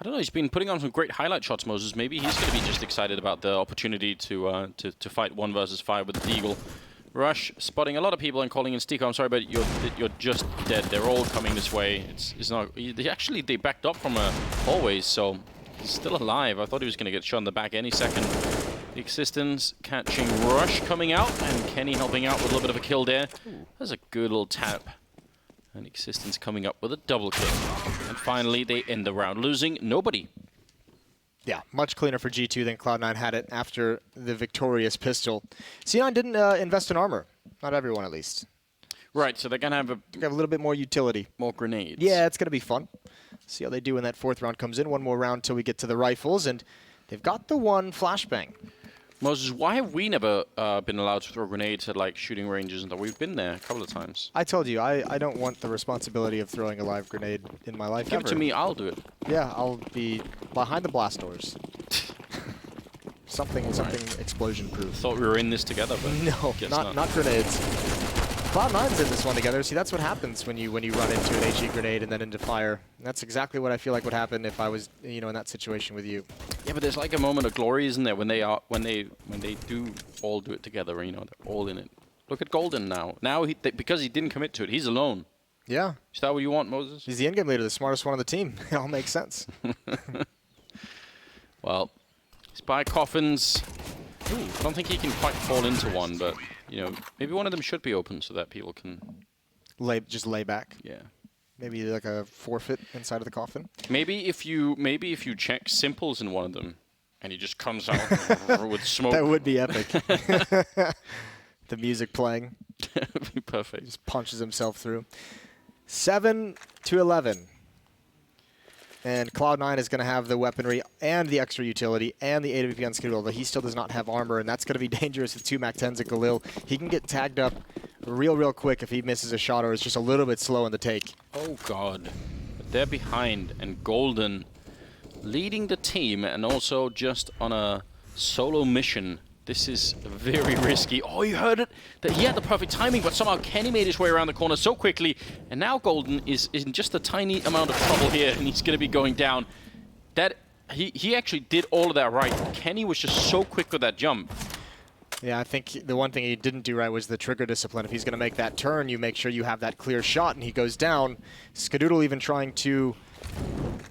I don't know, he's been putting on some great highlight shots, Moses. Maybe he's going to be just excited about the opportunity to fight 1 versus 5 with the Deagle. Rush spotting a lot of people and calling in Stico. I'm sorry, but you're just dead. They're all coming this way. It's not... They backed up from hallways, so he's still alive. I thought he was going to get shot in the back any second. Existence catching Rush coming out, and Kenny helping out with a little bit of a kill there. That's a good little tap. And Existence coming up with a double kill. And finally, they end the round losing nobody. Yeah, much cleaner for G2 than Cloud9 had it after the victorious pistol. C9 didn't invest in armor. Not everyone, at least. Right, so they're going to have a little bit more utility. More grenades. Yeah, it's going to be fun. See how they do when that 4th round comes in. One more round till we get to the rifles, and they've got the one flashbang. Moses, why have we never been allowed to throw grenades at like shooting ranges and that? We've been there a couple of times. I told you, I don't want the responsibility of throwing a live grenade in my life Give it to me, I'll do it. Yeah, I'll be behind the blast doors. something explosion proof. Thought we were in this together, but no, not grenades. Cloud9's in this one together. See, that's what happens when you run into an HE grenade and then into fire. And that's exactly what I feel like would happen if I was, in that situation with you. Yeah, but there's like a moment of glory, isn't there, when they do all do it together, they're all in it. Look at Golden now. Now because he didn't commit to it, he's alone. Yeah. Is that what you want, Moses? He's the in-game leader, the smartest one on the team. It all makes sense. Well, Spy Coffins. Ooh, I don't think he can quite fall into one, but maybe one of them should be open so that people can just lay back. Yeah. Maybe like a forfeit inside of the coffin. Maybe if you check simples in one of them, and he just comes out with smoke. That would be epic. The music playing. That would be perfect. Just punches himself through. 7-11. And Cloud9 is going to have the weaponry and the extra utility and the AWP on schedule, but he still does not have armor, and that's going to be dangerous with 2 MAC-10s at Galil. He can get tagged up real quick if he misses a shot or is just a little bit slow in the take. Oh, God. But they're behind, and Golden leading the team and also just on a solo mission. This is very risky. Oh, you heard it? That he had the perfect timing, but somehow Kenny made his way around the corner so quickly. And now Golden is in just a tiny amount of trouble here, and he's going to be going down. He actually did all of that right. Kenny was just so quick with that jump. Yeah, I think the one thing he didn't do right was the trigger discipline. If he's going to make that turn, you make sure you have that clear shot, and he goes down. Skadoodle even trying to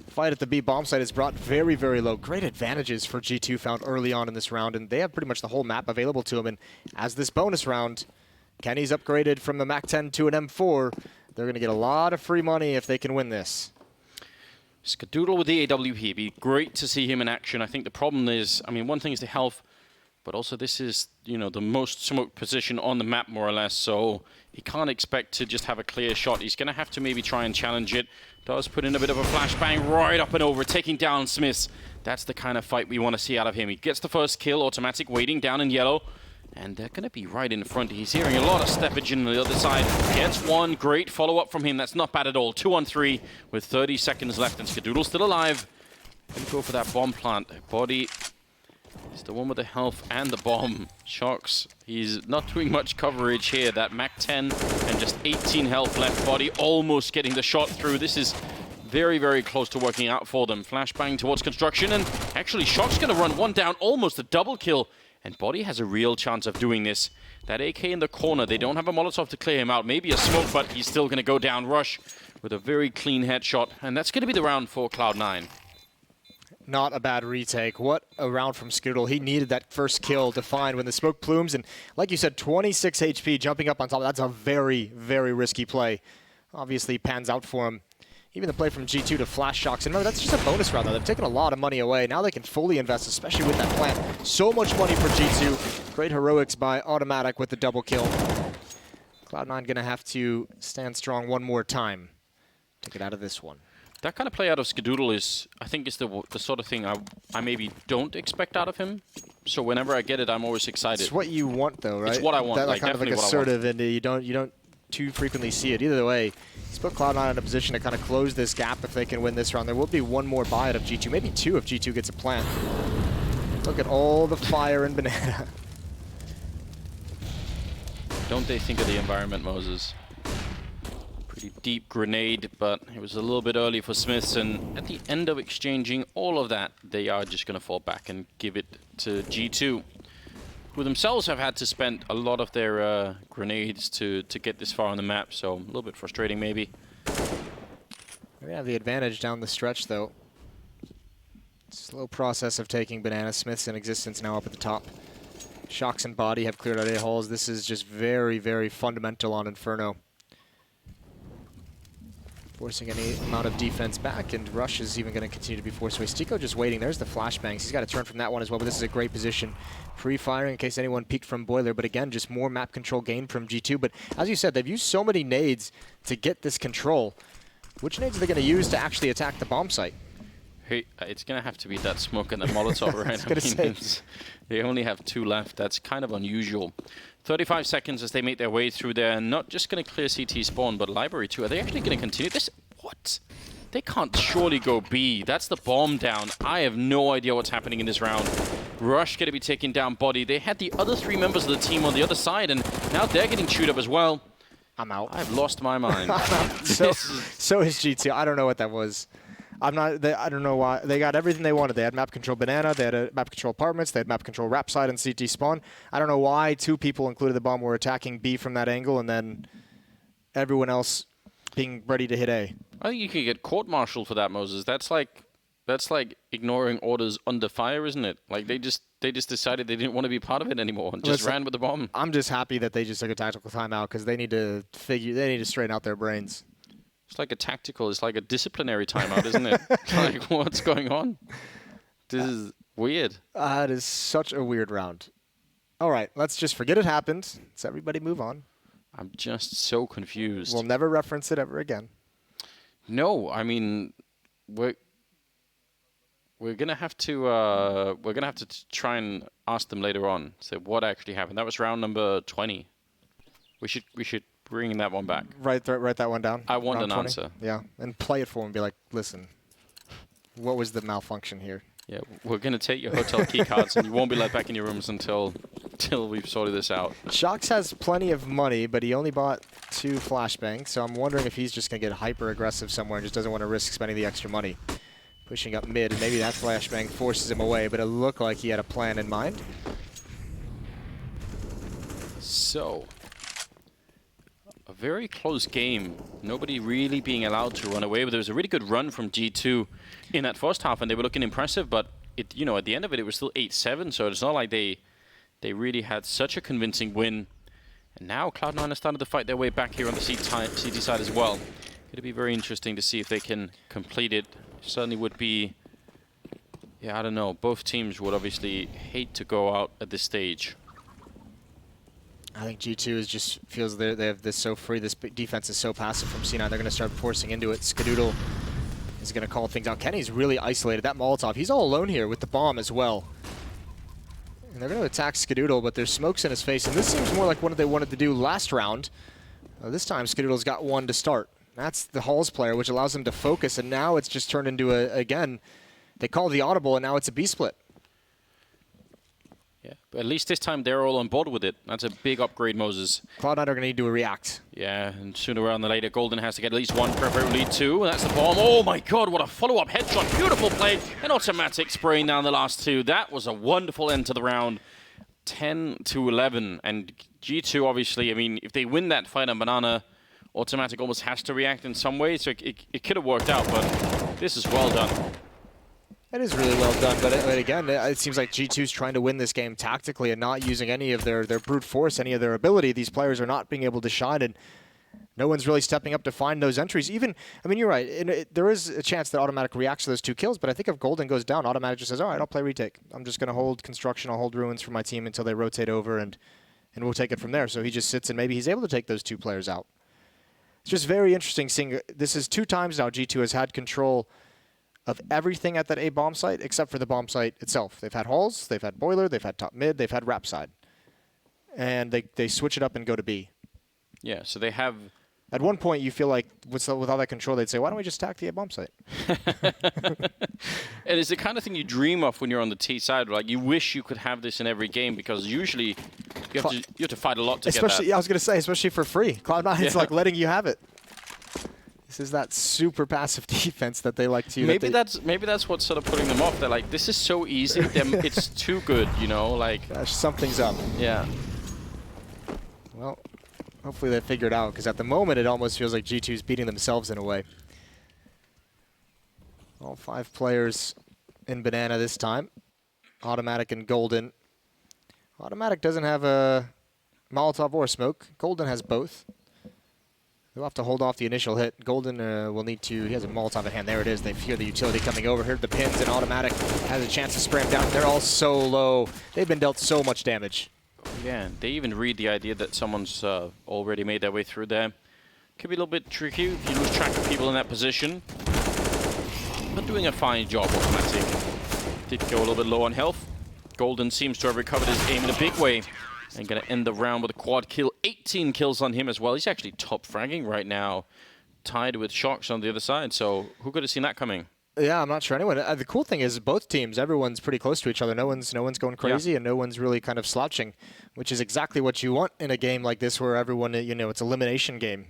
fight at the B bomb site is brought very low. Great advantages for G2 found early on in this round, and they have pretty much the whole map available to them. And as this bonus round, Kenny's upgraded from the MAC-10 to an M4. They're going to get a lot of free money if they can win this. Skadoodle with the AWP. Be great to see him in action. I think the problem is, one thing is the health, but also this is, the most smoked position on the map, more or less, so he can't expect to just have a clear shot. He's going to have to maybe try and challenge it. Does put in a bit of a flashbang right up and over, taking down Smiths. That's the kind of fight we want to see out of him. He gets the first kill, automatic waiting down in yellow, and they're going to be right in front. He's hearing a lot of steppage on the other side. Gets one, great follow-up from him. That's not bad at all. 2-on-3 with 30 seconds left, and Skadoodle still alive. Gonna go for that bomb plant. Body He's the one with the health and the bomb. Shocks. He's not doing much coverage here. That Mac 10 and just 18 health left. Body almost getting the shot through. This is very, very close to working out for them. Flashbang towards construction, and actually Shock's going to run one down, almost a double kill. And Body has a real chance of doing this. That AK in the corner, they don't have a Molotov to clear him out. Maybe a smoke, but he's still going to go down. Rush with a very clean headshot. And that's going to be the round for Cloud9. Not a bad retake. What a round from Scoodle. He needed that first kill to find when the smoke plumes. And like you said, 26 HP jumping up on top. That's a very, very risky play. Obviously pans out for him. Even the play from G2 to flash Shocks. And remember, that's just a bonus round, though. They've taken a lot of money away. Now they can fully invest, especially with that plant. So much money for G2. Great heroics by Automatic with the double kill. Cloud9 going to have to stand strong one more time to get out of this one. That kind of play out of Skadoodle is, I think, is the sort of thing I maybe don't expect out of him. So whenever I get it, I'm always excited. It's what you want, though, right? It's what I want. That like, kind of like assertive, and you don't too frequently see it. Either way, he's put Cloud9 in a position to kind of close this gap if they can win this round. There will be one more buy out of G2, maybe two if G2 gets a plant. Look at all the fire in Banana. Don't they think of the environment, Moses? Pretty deep grenade, but it was a little bit early for Smiths, and at the end of exchanging all of that, they are just going to fall back and give it to G2, who themselves have had to spend a lot of their grenades to get this far on the map, so a little bit frustrating maybe. We have the advantage down the stretch, though. Slow process of taking Banana. Smiths in existence now up at the top. Shocks and Body have cleared out A-holes. This is just very, very fundamental on Inferno. Forcing any amount of defense back, and Rush is even going to continue to be forced away. Stico just waiting. There's the flashbangs. He's got to turn from that one as well, but this is a great position. Pre-firing in case anyone peeked from Boiler, but again, just more map control gained from G2. But as you said, they've used so many nades to get this control. Which nades are they going to use to actually attack the bomb site? Hey, it's going to have to be that smoke and the Molotov, right? They only have 2 left. That's kind of unusual. 35 seconds as they make their way through there. Not just going to clear CT spawn, but library too. Are they actually going to continue this? What? They can't surely go B. That's the bomb down. I have no idea what's happening in this round. Rush going to be taking down Body. They had the other 3 members of the team on the other side, and now they're getting chewed up as well. I'm out. I've lost my mind. So is G2. I don't know what that was. I don't know why. They got everything they wanted. They had map control Banana, they had map control apartments, they had map control Rap Side and CT spawn. I don't know why 2 people, including the bomb, were attacking B from that angle, and then everyone else being ready to hit A. I think you could get court-martialed for that, Moses. That's like ignoring orders under fire, isn't it? Like they just decided they didn't want to be part of it anymore and just ran with the bomb. I'm just happy that they just took a tactical timeout because they need to straighten out their brains. It's like a disciplinary timeout, isn't it? Like, what's going on? This is weird. It is such a weird round. All right, let's just forget it happened. Let's everybody move on. I'm just so confused. We'll never reference it ever again. No, I mean, we're gonna have to try and ask them later on. So what actually happened? That was round number 20. We should bring that one back. Write that one down. I want round an 20. answer. Yeah, and play it for them and be like, listen, what was the malfunction here? Yeah, we're gonna take your hotel key cards and you won't be let back in your rooms until we've sorted this out. Shocks has plenty of money, but he only bought 2 flashbangs, so I'm wondering if he's just gonna get hyper aggressive somewhere and just doesn't want to risk spending the extra money. Pushing up mid, and maybe that flashbang forces him away, but it looked like he had a plan in mind. So, a very close game. Nobody really being allowed to run away, but there was a really good run from G2 in that first half, and they were looking impressive, but at the end of it was still 8-7, so it's not like they really had such a convincing win. And now Cloud9 has started to fight their way back here on the CT side as well. It'll be very interesting to see if they can complete it. Certainly would be, yeah, I don't know. Both teams would obviously hate to go out at this stage. I think G2 just feels they have this so free. This defense is so passive from C9. They're going to start forcing into it. Skadoodle is going to call things out. Kenny's really isolated. That Molotov, he's all alone here with the bomb as well. And they're going to attack Skadoodle, but there's smokes in his face. And this seems more like what they wanted to do last round. This time, Skadoodle's got 1 to start. That's the Halls player, which allows him to focus. And now it's just turned into, again, they call the audible, and now it's a B-split. at least this time they're all on board with it. That's a big upgrade, Moses. Cloud9 are going to need to react. Yeah, and sooner rather than later, Golden has to get at least one, preferably two. And that's the bomb. Oh my god, what a follow-up headshot. Beautiful play. And automatic spraying down the last two. That was a wonderful end to the round. 10-11. And G2, obviously, I mean, if they win that fight on Banana, automatic almost has to react in some way. So it could have worked out, but this is well done. It is really well done, but again, it seems like G2's trying to win this game tactically and not using any of their brute force, any of their ability. These players are not being able to shine, and no one's really stepping up to find those entries. Even, I mean, you're right. There is a chance that Automatic reacts to those 2 kills, but I think if Golden goes down, Automatic just says, all right, I'll play retake. I'm just going to hold construction, I'll hold ruins for my team until they rotate over, and we'll take it from there. So he just sits, and maybe he's able to take those 2 players out. It's just very interesting seeing, this is 2 times now G2 has had control of everything at that A bomb site except for the bomb site itself. They've had halls, they've had boiler, they've had top mid, they've had wrap side. And they switch it up and go to B. Yeah, so they have... At one point, you feel like with all that control, they'd say, why don't we just attack the A bomb site? And it's the kind of thing you dream of when you're on the T side. Like, you wish you could have this in every game because usually you have to fight a lot to get that. Yeah, I was going to say, especially for free. Cloud9 is like letting you have it. This is that super passive defense that they like to use. Maybe that's what's sort of putting them off. They're like, this is so easy. It's too good, you know. Like something's up. Yeah. Well, hopefully they figure it out because at the moment it almost feels like G2's beating themselves in a way. All 5 players in Banana this time. Automatic and Golden. Automatic doesn't have a Molotov or smoke. Golden has both. They'll have to hold off the initial hit. Golden will need to... He has a Molotov at hand. There it is. They fear the utility coming over here. The pins and Automatic has a chance to spray him down. They're all so low. They've been dealt so much damage. Yeah, they even read the idea that someone's already made their way through there. Could be a little bit tricky if you lose track of people in that position. But doing a fine job, Automatic. Did go a little bit low on health. Golden seems to have recovered his aim in a big way. And going to end the round with a quad kill. 18 kills on him as well. He's actually top fragging right now. Tied with Shocks on the other side. So who could have seen that coming? Yeah, I'm not sure anyone. The cool thing is both teams, everyone's pretty close to each other. No one's going crazy, and no one's really kind of slouching, which is exactly what you want in a game like this where everyone, you know, it's an elimination game.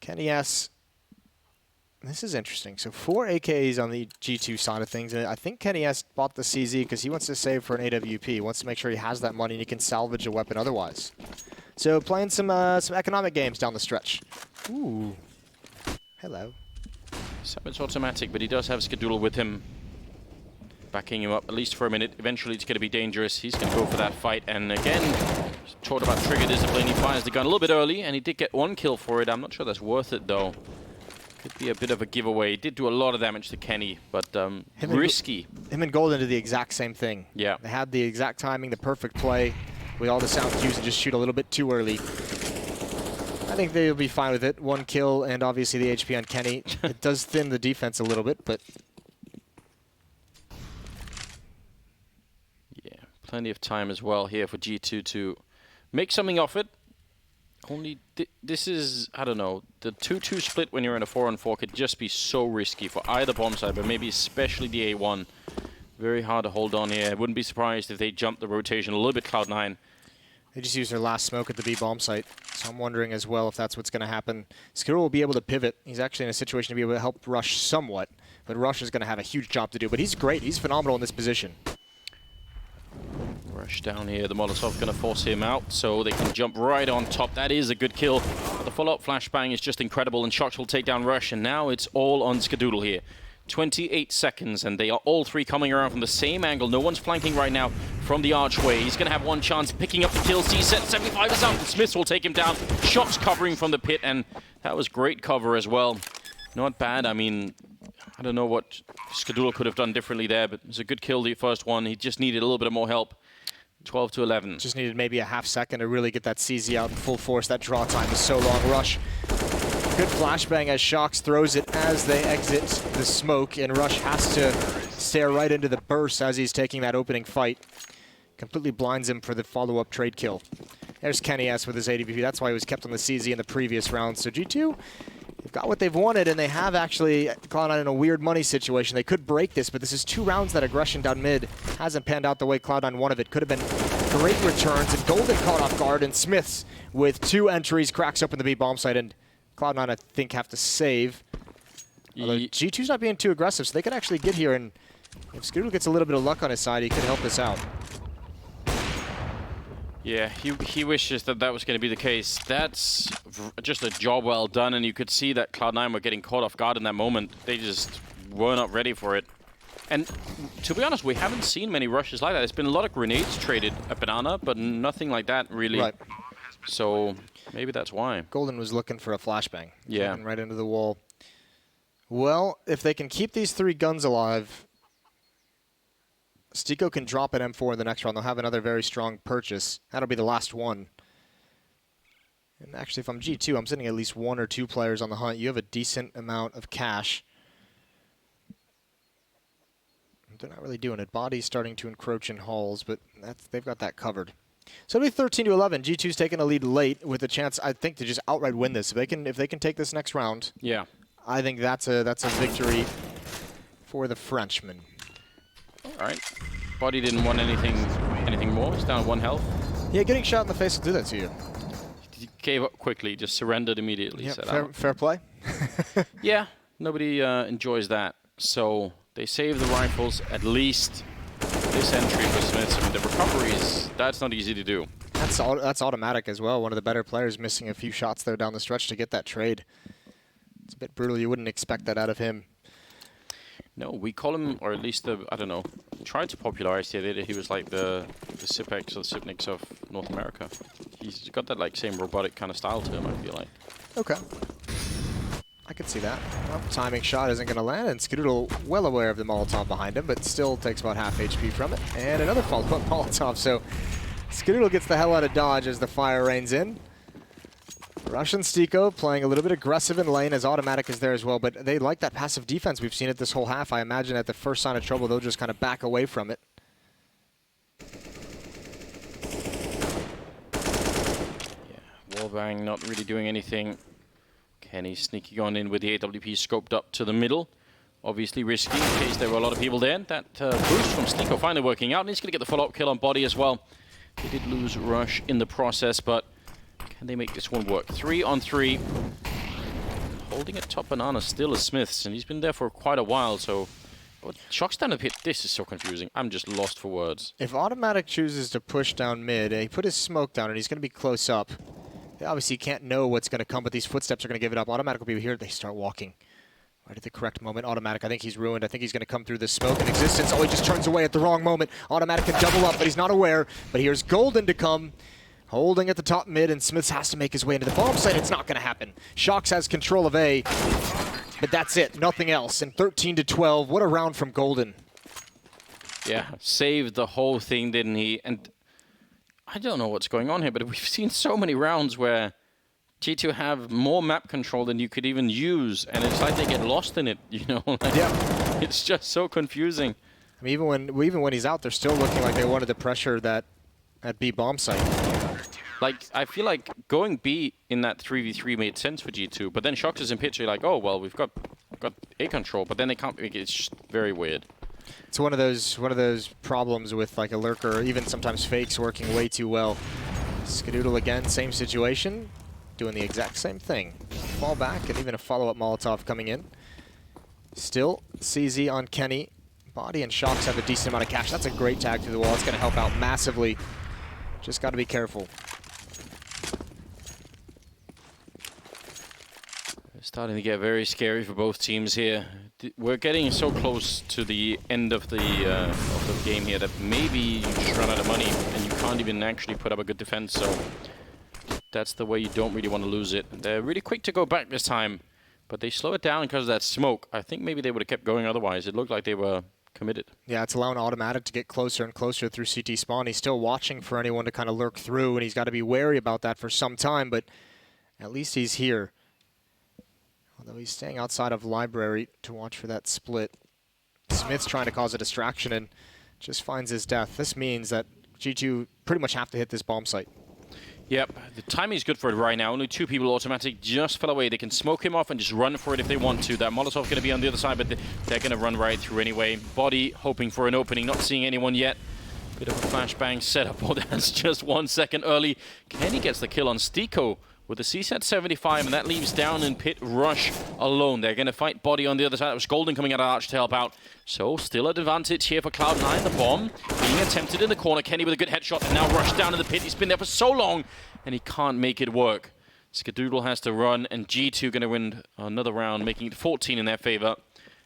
Kenny S. This is interesting. So 4 AKs on the G2 side of things. And I think Kenny S bought the CZ because he wants to save for an AWP. He wants to make sure he has that money and he can salvage a weapon otherwise. So playing some economic games down the stretch. Ooh. Hello. So it's Automatic, but he does have Skadoodle with him. Backing him up at least for a minute. Eventually it's going to be dangerous. He's going to go for that fight. And again, talked about trigger discipline. He fires the gun a little bit early and he did get 1 kill for it. I'm not sure that's worth it though. Could be a bit of a giveaway. He did do a lot of damage to Kenny, but risky. Him and Golden did the exact same thing. Yeah. They had the exact timing, the perfect play, with all the sound cues and just shoot a little bit too early. I think they'll be fine with it. 1 kill and obviously the HP on Kenny. It does thin the defense a little bit, but... Yeah, plenty of time as well here for G2 to make something of it. Only this is, I don't know, the 2-2 split when you're in a 4-on-4 could just be so risky for either bomb side, but maybe especially the A1. Very hard to hold on here. I wouldn't be surprised if they jumped the rotation a little bit, Cloud9. They just used their last smoke at the B bomb site, so I'm wondering as well if that's what's going to happen. Skirl will be able to pivot. He's actually in a situation to be able to help Rush somewhat, but Rush is going to have a huge job to do. But he's great. He's phenomenal in this position. Rush down here. The Molotov going to force him out, so they can jump right on top. That is a good kill. The follow-up flashbang is just incredible, and Shocks will take down Rush, and now it's all on Skadoodle here. 28 seconds, and they are all 3 coming around from the same angle. No one's flanking right now from the archway. He's going to have 1 chance picking up the kill. C-set 75 is out, and Smith will take him down. Shocks covering from the pit, and that was great cover as well. Not bad. I mean, I don't know what Skadoodle could have done differently there, but it was a good kill, the first one. He just needed a little bit more help. 12-11. Just needed maybe a half second to really get that CZ out in full force. That draw time is so long. Rush. Good flashbang as Shocks throws it as they exit the smoke, and Rush has to stare right into the burst as he's taking that opening fight. Completely blinds him for the follow-up trade kill. There's Kenny S with his ADVP. That's why he was kept on the CZ in the previous round. So G2, they've got what they've wanted, and they have actually Cloud9 in a weird money situation. They could break this, but this is 2 rounds that aggression down mid hasn't panned out the way Cloud9 wanted it. Could have been great returns, and Golden caught off guard, and Smiths with 2 entries cracks open the B bomb site, and Cloud9 I think have to save. Although G2's not being too aggressive, so they could actually get here, and if Scoodle gets a little bit of luck on his side, he could help this out. Yeah, he wishes that that was going to be the case. That's just a job well done, and you could see that Cloud9 were getting caught off guard in that moment. They just were not ready for it. And to be honest, we haven't seen many rushes like that. There's been a lot of grenades traded at Banana, but nothing like that really. Right. So maybe that's why. Golden was looking for a flashbang. Yeah. Right into the wall. Well, if they can keep these 3 guns alive, Stico can drop an M4 in the next round. They'll have another very strong purchase. That'll be the last one. And actually, if I'm G2, I'm sending at least 1 or 2 players on the hunt. You have a decent amount of cash. They're not really doing it. Body's starting to encroach in halls, but they've got that covered. So it'll be 13-11. G2's taking a lead late with a chance, I think, to just outright win this. If they can take this next round, yeah, I think that's a victory for the Frenchman. All right. Body didn't want anything more. He's down 1 health. Yeah, getting shot in the face will do that to you. He gave up quickly, just surrendered immediately. Yep, fair play. Yeah, nobody enjoys that. So they save the rifles, at least this entry for Smiths. I mean, the recoveries, that's not easy to do. That's automatic as well. One of the better players missing a few shots there down the stretch to get that trade. It's a bit brutal. You wouldn't expect that out of him. No, we call him, or at least I don't know, tried to popularize the idea that he was like the Sipex or the Sipniks of North America. He's got that like same robotic kind of style to him, I feel like. Okay. I could see that. Well, timing shot isn't going to land, and Skidoodle well aware of the Molotov behind him, but still takes about half HP from it. And another follow-up Molotov, so Skidoodle gets the hell out of dodge as the fire rains in. Russian Stico playing a little bit aggressive in lane, as automatic is there as well, but they like that passive defense. We've seen it this whole half. I imagine at the first sign of trouble, they'll just kind of back away from it. Yeah, Wallbang not really doing anything. Kenny sneaking on in with the AWP scoped up to the middle. Obviously risky in case there were a lot of people there. That boost from Stico finally working out, and he's going to get the follow-up kill on Body as well. They did lose Rush in the process, but can they make this one work? 3 on 3. Holding at top Banana still is Smiths, and he's been there for quite a while, so... Shock's down the pit. This is so confusing. I'm just lost for words. If Automatic chooses to push down mid, he put his smoke down, and he's going to be close up. They obviously can't know what's going to come, but these footsteps are going to give it up. Automatic will be here. They start walking. Right at the correct moment. Automatic, I think he's ruined. I think he's going to come through this smoke in existence. Oh, he just turns away at the wrong moment. Automatic can double up, but he's not aware. But here's Golden to come. Holding at the top mid, and Smiths has to make his way into the bomb site. It's not going to happen. Shox has control of A, but that's it. Nothing else. And 13-12. What a round from Golden. Yeah, saved the whole thing, didn't he? And I don't know what's going on here, but we've seen so many rounds where G2 have more map control than you could even use, and it's like they get lost in it, you know? Like, yeah. It's just so confusing. I mean, even when he's out, they're still looking like they wanted to pressure that B bomb site. Like, I feel like going B in that 3v3 made sense for G2, but then Shox is in pitch, you're like, oh, well, we've got A control, but then they can't make it. It's just very weird. It's one of those problems with like a lurker, or even sometimes fakes working way too well. Skidoodle again, same situation, doing the exact same thing. Fall back, and even a follow-up Molotov coming in. Still, CZ on Kenny. Body and Shox have a decent amount of cash. That's a great tag through the wall. It's going to help out massively. Just got to be careful. It's starting to get very scary for both teams here. We're getting so close to the end of the game here that maybe you just run out of money and you can't even actually put up a good defense. So that's the way you don't really want to lose it. They're really quick to go back this time, but they slow it down because of that smoke. I think maybe they would have kept going otherwise. It looked like they were committed. Yeah, it's allowing Automatic to get closer and closer through CT spawn. He's still watching for anyone to kind of lurk through, and he's got to be wary about that for some time, but at least he's here. Although he's staying outside of library to watch for that split. Smith's trying to cause a distraction and just finds his death. This means that G2 pretty much have to hit this bomb site. Yep, the timing is good for it right now. Only 2 people Automatic just fell away. They can smoke him off and just run for it if they want to. That Molotov's going to be on the other side, but they're going to run right through anyway. Body hoping for an opening, not seeing anyone yet. Bit of a flashbang setup. Oh, that's just 1 second early. Kenny gets the kill on Stiko with the CSAT 75, and that leaves down in pit Rush alone. They're going to fight Body on the other side. It was Golden coming out of Arch to help out. So still an advantage here for Cloud9. The bomb being attempted in the corner. Kenny with a good headshot, and now Rush down in the pit. He's been there for so long, and he can't make it work. Skadoodle has to run, and G2 going to win another round, making it 14 in their favor.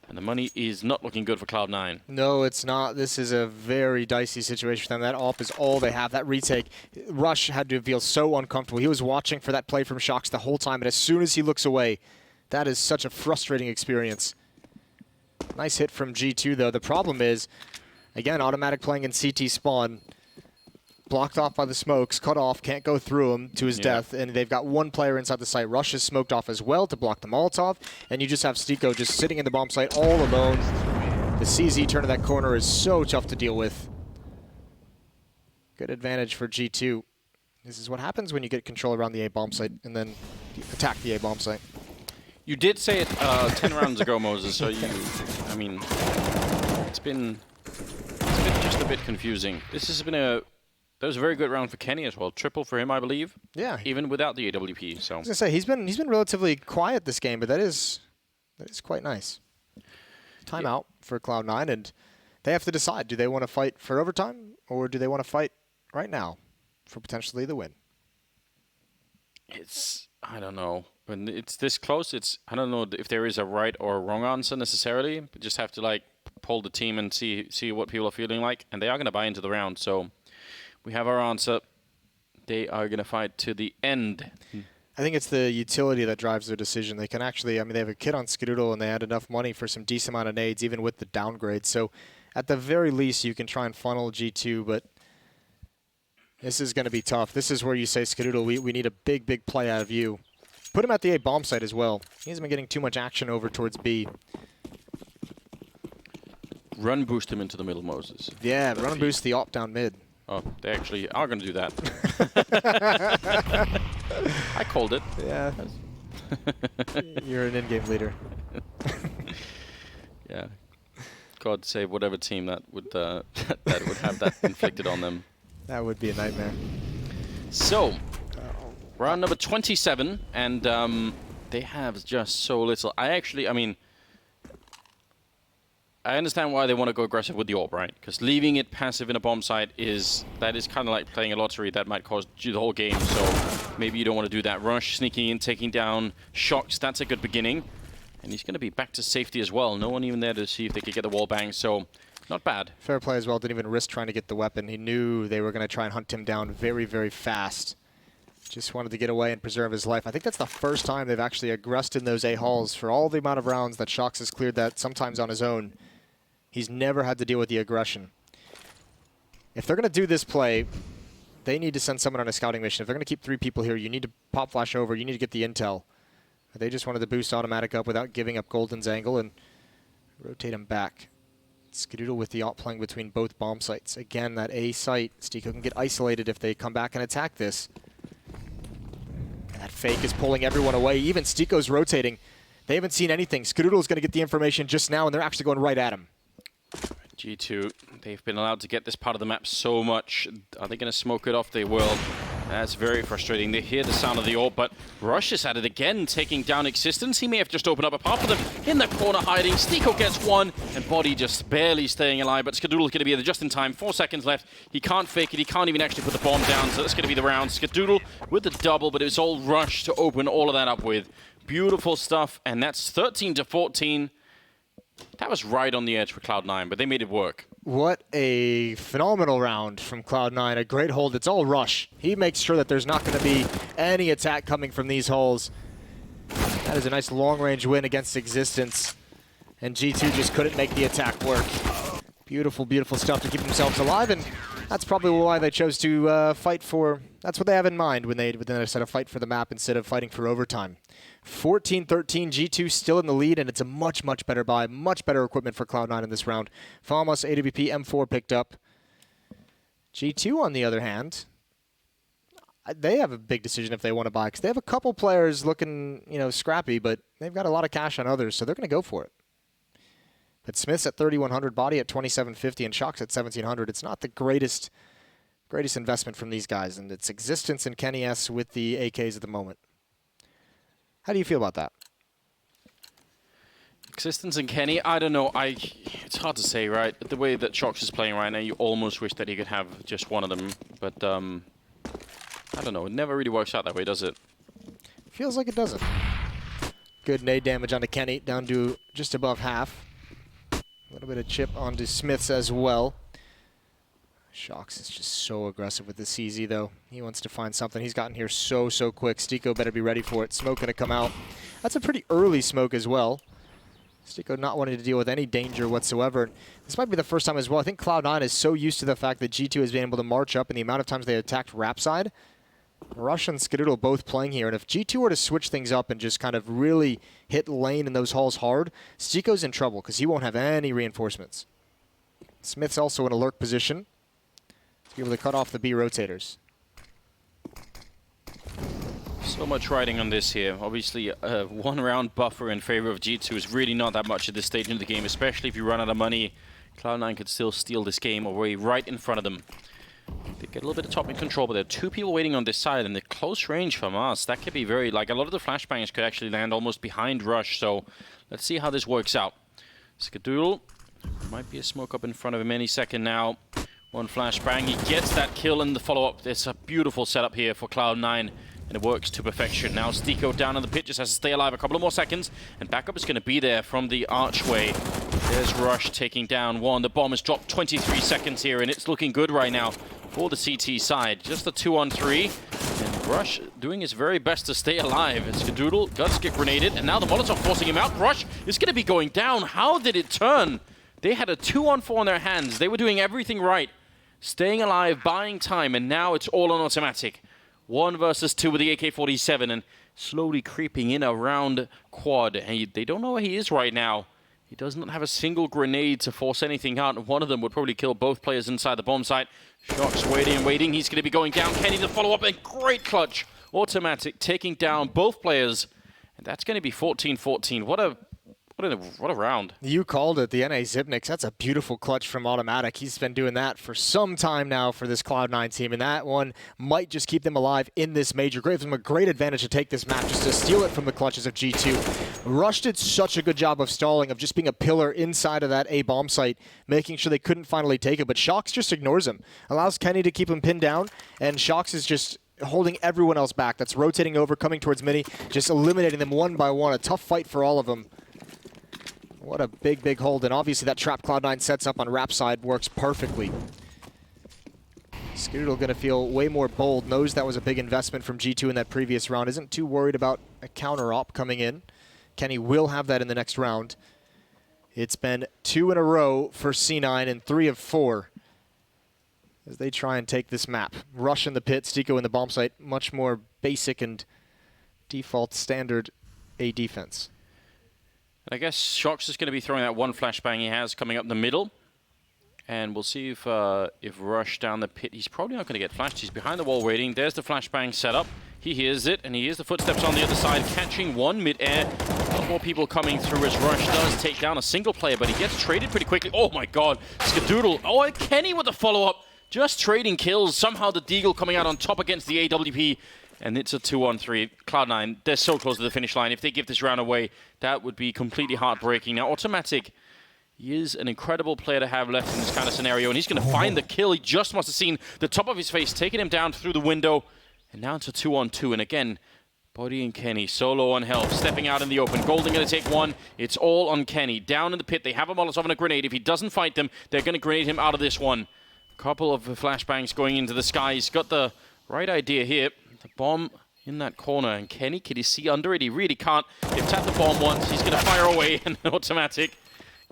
And the money is not looking good for Cloud9. No, it's not. This is a very dicey situation for them. That AWP is all they have. That retake, Rush had to feel so uncomfortable. He was watching for that play from Shox the whole time, and as soon as he looks away, that is such a frustrating experience. Nice hit from G2, though. The problem is, again, automatic playing in CT spawn. Blocked off by the smokes, cut off, can't go through him to his death, and they've got one player inside the site. Rush is smoked off as well to block the Molotov, and you just have Stiko just sitting in the bomb site all alone. The CZ turn of that corner is so tough to deal with. Good advantage for G2. This is what happens when you get control around the A bomb site and then attack the A bomb site. You did say it 10 rounds ago, Moses, so I mean, it's been just a bit confusing. This has been that was a very good round for Kenny as well. Triple for him, I believe. Yeah. Even without the AWP. So I was gonna say he's been relatively quiet this game, but that is quite nice. Timeout for Cloud9, and they have to decide: do they want to fight for overtime, or do they want to fight right now for potentially the win? I don't know. When it's this close, I don't know if there is a right or a wrong answer necessarily. But just have to like poll the team and see what people are feeling like, and they are going to buy into the round. So. We have our answer. They are going to fight to the end. I think it's the utility that drives their decision. They can actually, I mean, they have a kit on Skadoodle, and they had enough money for some decent amount of nades, even with the downgrade. So at the very least, you can try and funnel G2, but this is going to be tough. This is where you say, Skadoodle, we need a big, big play out of you. Put him at the A bomb site as well. He hasn't been getting too much action over towards B. Run boost him into the middle, Moses. Yeah, run boost the AWP down mid. Oh, they actually are going to do that. I called it. Yeah. You're an in-game leader. Yeah. God save whatever team that would that would have that inflicted on them. That would be a nightmare. So, round number 27, and they have just so little. I mean, I understand why they want to go aggressive with the AWP, right? Because leaving it passive in a bomb site is kind of like playing a lottery that might cost you the whole game. So maybe you don't want to do that. Rush, sneaking in, taking down Shox. That's a good beginning. And he's going to be back to safety as well. No one even there to see if they could get the wall bang. So not bad. Fair play as well. Didn't even risk trying to get the weapon. He knew they were going to try and hunt him down very, very fast. Just wanted to get away and preserve his life. I think that's the first time they've actually aggressed in those A halls for all the amount of rounds that Shox has cleared that sometimes on his own. He's never had to deal with the aggression. If they're going to do this play, they need to send someone on a scouting mission. If they're going to keep 3 people here, you need to pop flash over. You need to get the intel. They just wanted to boost automatic up without giving up Golden's angle and rotate him back. Skadoodle with the AWP playing between both bomb sites. Again, that A site, Stiko can get isolated if they come back and attack this. And that fake is pulling everyone away. Even Stiko's rotating. They haven't seen anything. Skadoodle's going to get the information just now, and they're actually going right at him. G2, they've been allowed to get this part of the map so much. Are they going to smoke it off? They will. That's very frustrating. They hear the sound of the AWP, but Rush is at it again, taking down Existence. He may have just opened up a path for them. In the corner hiding. Stiko gets one, and Body just barely staying alive, but Skadoodle's going to be there just in time. 4 seconds left. He can't fake it. He can't even actually put the bomb down, so that's going to be the round. Skadoodle with the double, but it was all Rush to open all of that up with. Beautiful stuff, and that's 13-14. That was right on the edge for Cloud9, but they made it work. What a phenomenal round from Cloud9. A great hold. It's all Rush. He makes sure that there's not going to be any attack coming from these holes. That is a nice long-range win against Existence. And G2 just couldn't make the attack work. Beautiful, beautiful stuff to keep themselves alive, and that's probably why they chose to fight for... That's what they have in mind when they said a fight for the map instead of fighting for overtime. 14-13, G2 still in the lead, and it's a much, much better buy, much better equipment for Cloud9 in this round. Famos, AWP, M4 picked up. G2, on the other hand, they have a big decision if they want to buy, because they have a couple players looking, scrappy, but they've got a lot of cash on others, so they're going to go for it. But Smith's at 3,100, Body at 2,750, and Shock's at 1,700. It's not the greatest investment from these guys, and it's existence in Kenny S with the AKs at the moment. How do you feel about that? Existence in Kenny, I don't know. It's hard to say, right? The way that Shox is playing right now, you almost wish that he could have just one of them. But I don't know. It never really works out that way, does it? Feels like it doesn't. Good nade damage onto Kenny, down to just above half. A little bit of chip onto Smiths as well. Shox is just so aggressive with the CZ, though. He wants to find something. He's gotten here so quick. Stiko better be ready for it. Smoke going to come out. That's a pretty early smoke as well. Stiko not wanting to deal with any danger whatsoever. This might be the first time as well. I think Cloud9 is so used to the fact that G2 has been able to march up and the amount of times they attacked Rap side. Rush and Skadoodle both playing here. And if G2 were to switch things up and just kind of really hit lane in those halls hard, Stiko's in trouble because he won't have any reinforcements. Smith's also in a lurk position to be able to cut off the B rotators. So much riding on this here. Obviously, a one-round buffer in favor of G2 is really not that much at this stage in the game, especially if you run out of money. Cloud9 could still steal this game away right in front of them. They get a little bit of top mid control, but there are two people waiting on this side, and the close range from us, that could be very, like, a lot of the flashbangs could actually land almost behind Rush, so let's see how this works out. Skadoodle, might be a smoke up in front of him any second now. One flashbang, he gets that kill in the follow-up. It's a beautiful setup here for Cloud9. And it works to perfection. Now Stiko down in the pit, just has to stay alive a couple of more seconds. And backup is going to be there from the archway. There's Rush taking down one. The bomb has dropped 23 seconds here, and it's looking good right now for the CT side. Just a 2-on-3. And Rush doing his very best to stay alive. It's Skadoodle, Guts get grenaded, and now the Molotov forcing him out. Rush is going to be going down. How did it turn? They had a 2-on-4 in their hands. They were doing everything right. Staying alive, buying time, and now it's all on automatic. 1 versus 2 with the AK-47 and slowly creeping in around quad. And they don't know where he is right now. He does not have a single grenade to force anything out. And one of them would probably kill both players inside the bomb site. Shock's waiting and waiting. He's going to be going down. Kenny the follow-up and great clutch. Automatic taking down both players. And that's going to be 14-14. What a round. You called it, the NA Zipnix. That's a beautiful clutch from Automatic. He's been doing that for some time now for this Cloud9 team, and that one might just keep them alive in this major. Gives them a great advantage to take this map, just to steal it from the clutches of G2. Rush did such a good job of stalling, of just being a pillar inside of that A bomb site, making sure they couldn't finally take it, but Shox just ignores him. Allows Kenny to keep him pinned down, and Shox is just holding everyone else back. That's rotating over, coming towards Mini, just eliminating them one by one. A tough fight for all of them. What a big hold, and obviously that trap Cloud9 sets up on Rap side works perfectly. Skadoodle going to feel way more bold, knows that was a big investment from G2 in that previous round, isn't too worried about a counter-op coming in. Kenny will have that in the next round. It's been 2 in a row for C9 and 3 of 4 as they try and take this map. Rush in the pit, Stiko in the bomb site, much more basic and default standard A defense. I guess Shox is going to be throwing that one flashbang he has coming up the middle. And we'll see if Rush down the pit, he's probably not going to get flashed. He's behind the wall waiting. There's the flashbang set up. He hears it, and he hears the footsteps on the other side, catching one mid-air. A lot more people coming through as Rush does take down a single player, but he gets traded pretty quickly. Oh my god, Skadoodle. Oh, and Kenny with the follow-up. Just trading kills. Somehow the Deagle coming out on top against the AWP. And it's a 2-on-3. Cloud9, they're so close to the finish line. If they give this round away, that would be completely heartbreaking. Now, Automatic, he is an incredible player to have left in this kind of scenario, and he's going to find the kill. He just must have seen the top of his face, taking him down through the window. And now it's a 2-on-2. And again, Body and Kenny, solo on health, stepping out in the open. Golden going to take one. It's all on Kenny. Down in the pit, they have a Molotov and a grenade. If he doesn't fight them, they're going to grenade him out of this one. A couple of flashbangs going into the sky. He's got the right idea here. The bomb in that corner, and Kenny, can he see under it? He really can't. They've tapped the bomb once. He's going to fire away, and Automatic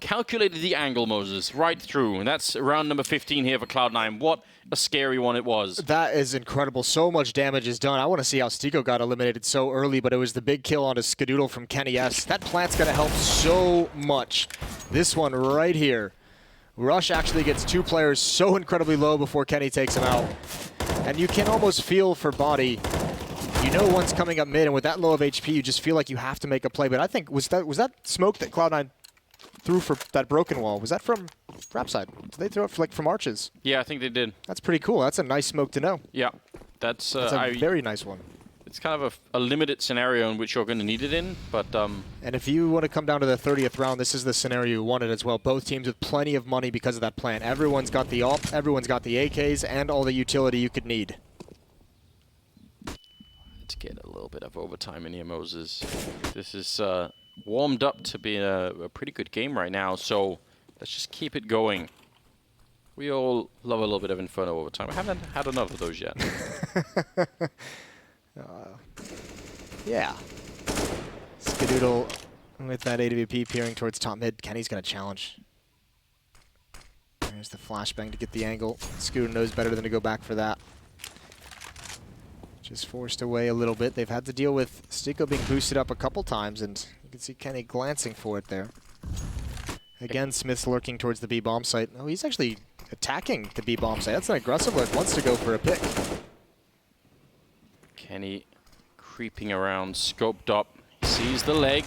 calculated the angle, Moses, right through. And that's round number 15 here for Cloud9. What a scary one it was. That is incredible. So much damage is done. I want to see how Stiko got eliminated so early, but it was the big kill onto Skadoodle from Kenny S. That plant's going to help so much. This one right here. Rush actually gets 2 players so incredibly low before Kenny takes him out. And you can almost feel for Body. You know one's coming up mid, and with that low of HP, you just feel like you have to make a play. But I think, was that smoke that Cloud9 threw for that broken wall, was that from Rapside? Did they throw it from arches? Yeah, I think they did. That's pretty cool. That's a nice smoke to know. Yeah, that's a very nice one. It's kind of a limited scenario in which you're going to need it in, but... And if you want to come down to the 30th round, this is the scenario you wanted as well. Both teams with plenty of money because of that plan. Everyone's got the AWP, everyone's got the AKs, and all the utility you could need. Let's get a little bit of overtime in here, Moses. This is warmed up to be a pretty good game right now, so let's just keep it going. We all love a little bit of Inferno overtime. I haven't had enough of those yet. Yeah. Skadoodle with that AWP peering towards top mid. Kenny's going to challenge. There's the flashbang to get the angle. Skadoodle knows better than to go back for that. Just forced away a little bit. They've had to deal with Stico being boosted up a couple times, and you can see Kenny glancing for it there. Again, Smith's lurking towards the B-bomb site. Oh, he's actually attacking the B-bomb site. That's an aggressive look. Wants to go for a pick. Kenny creeping around, scoped up. He sees the leg.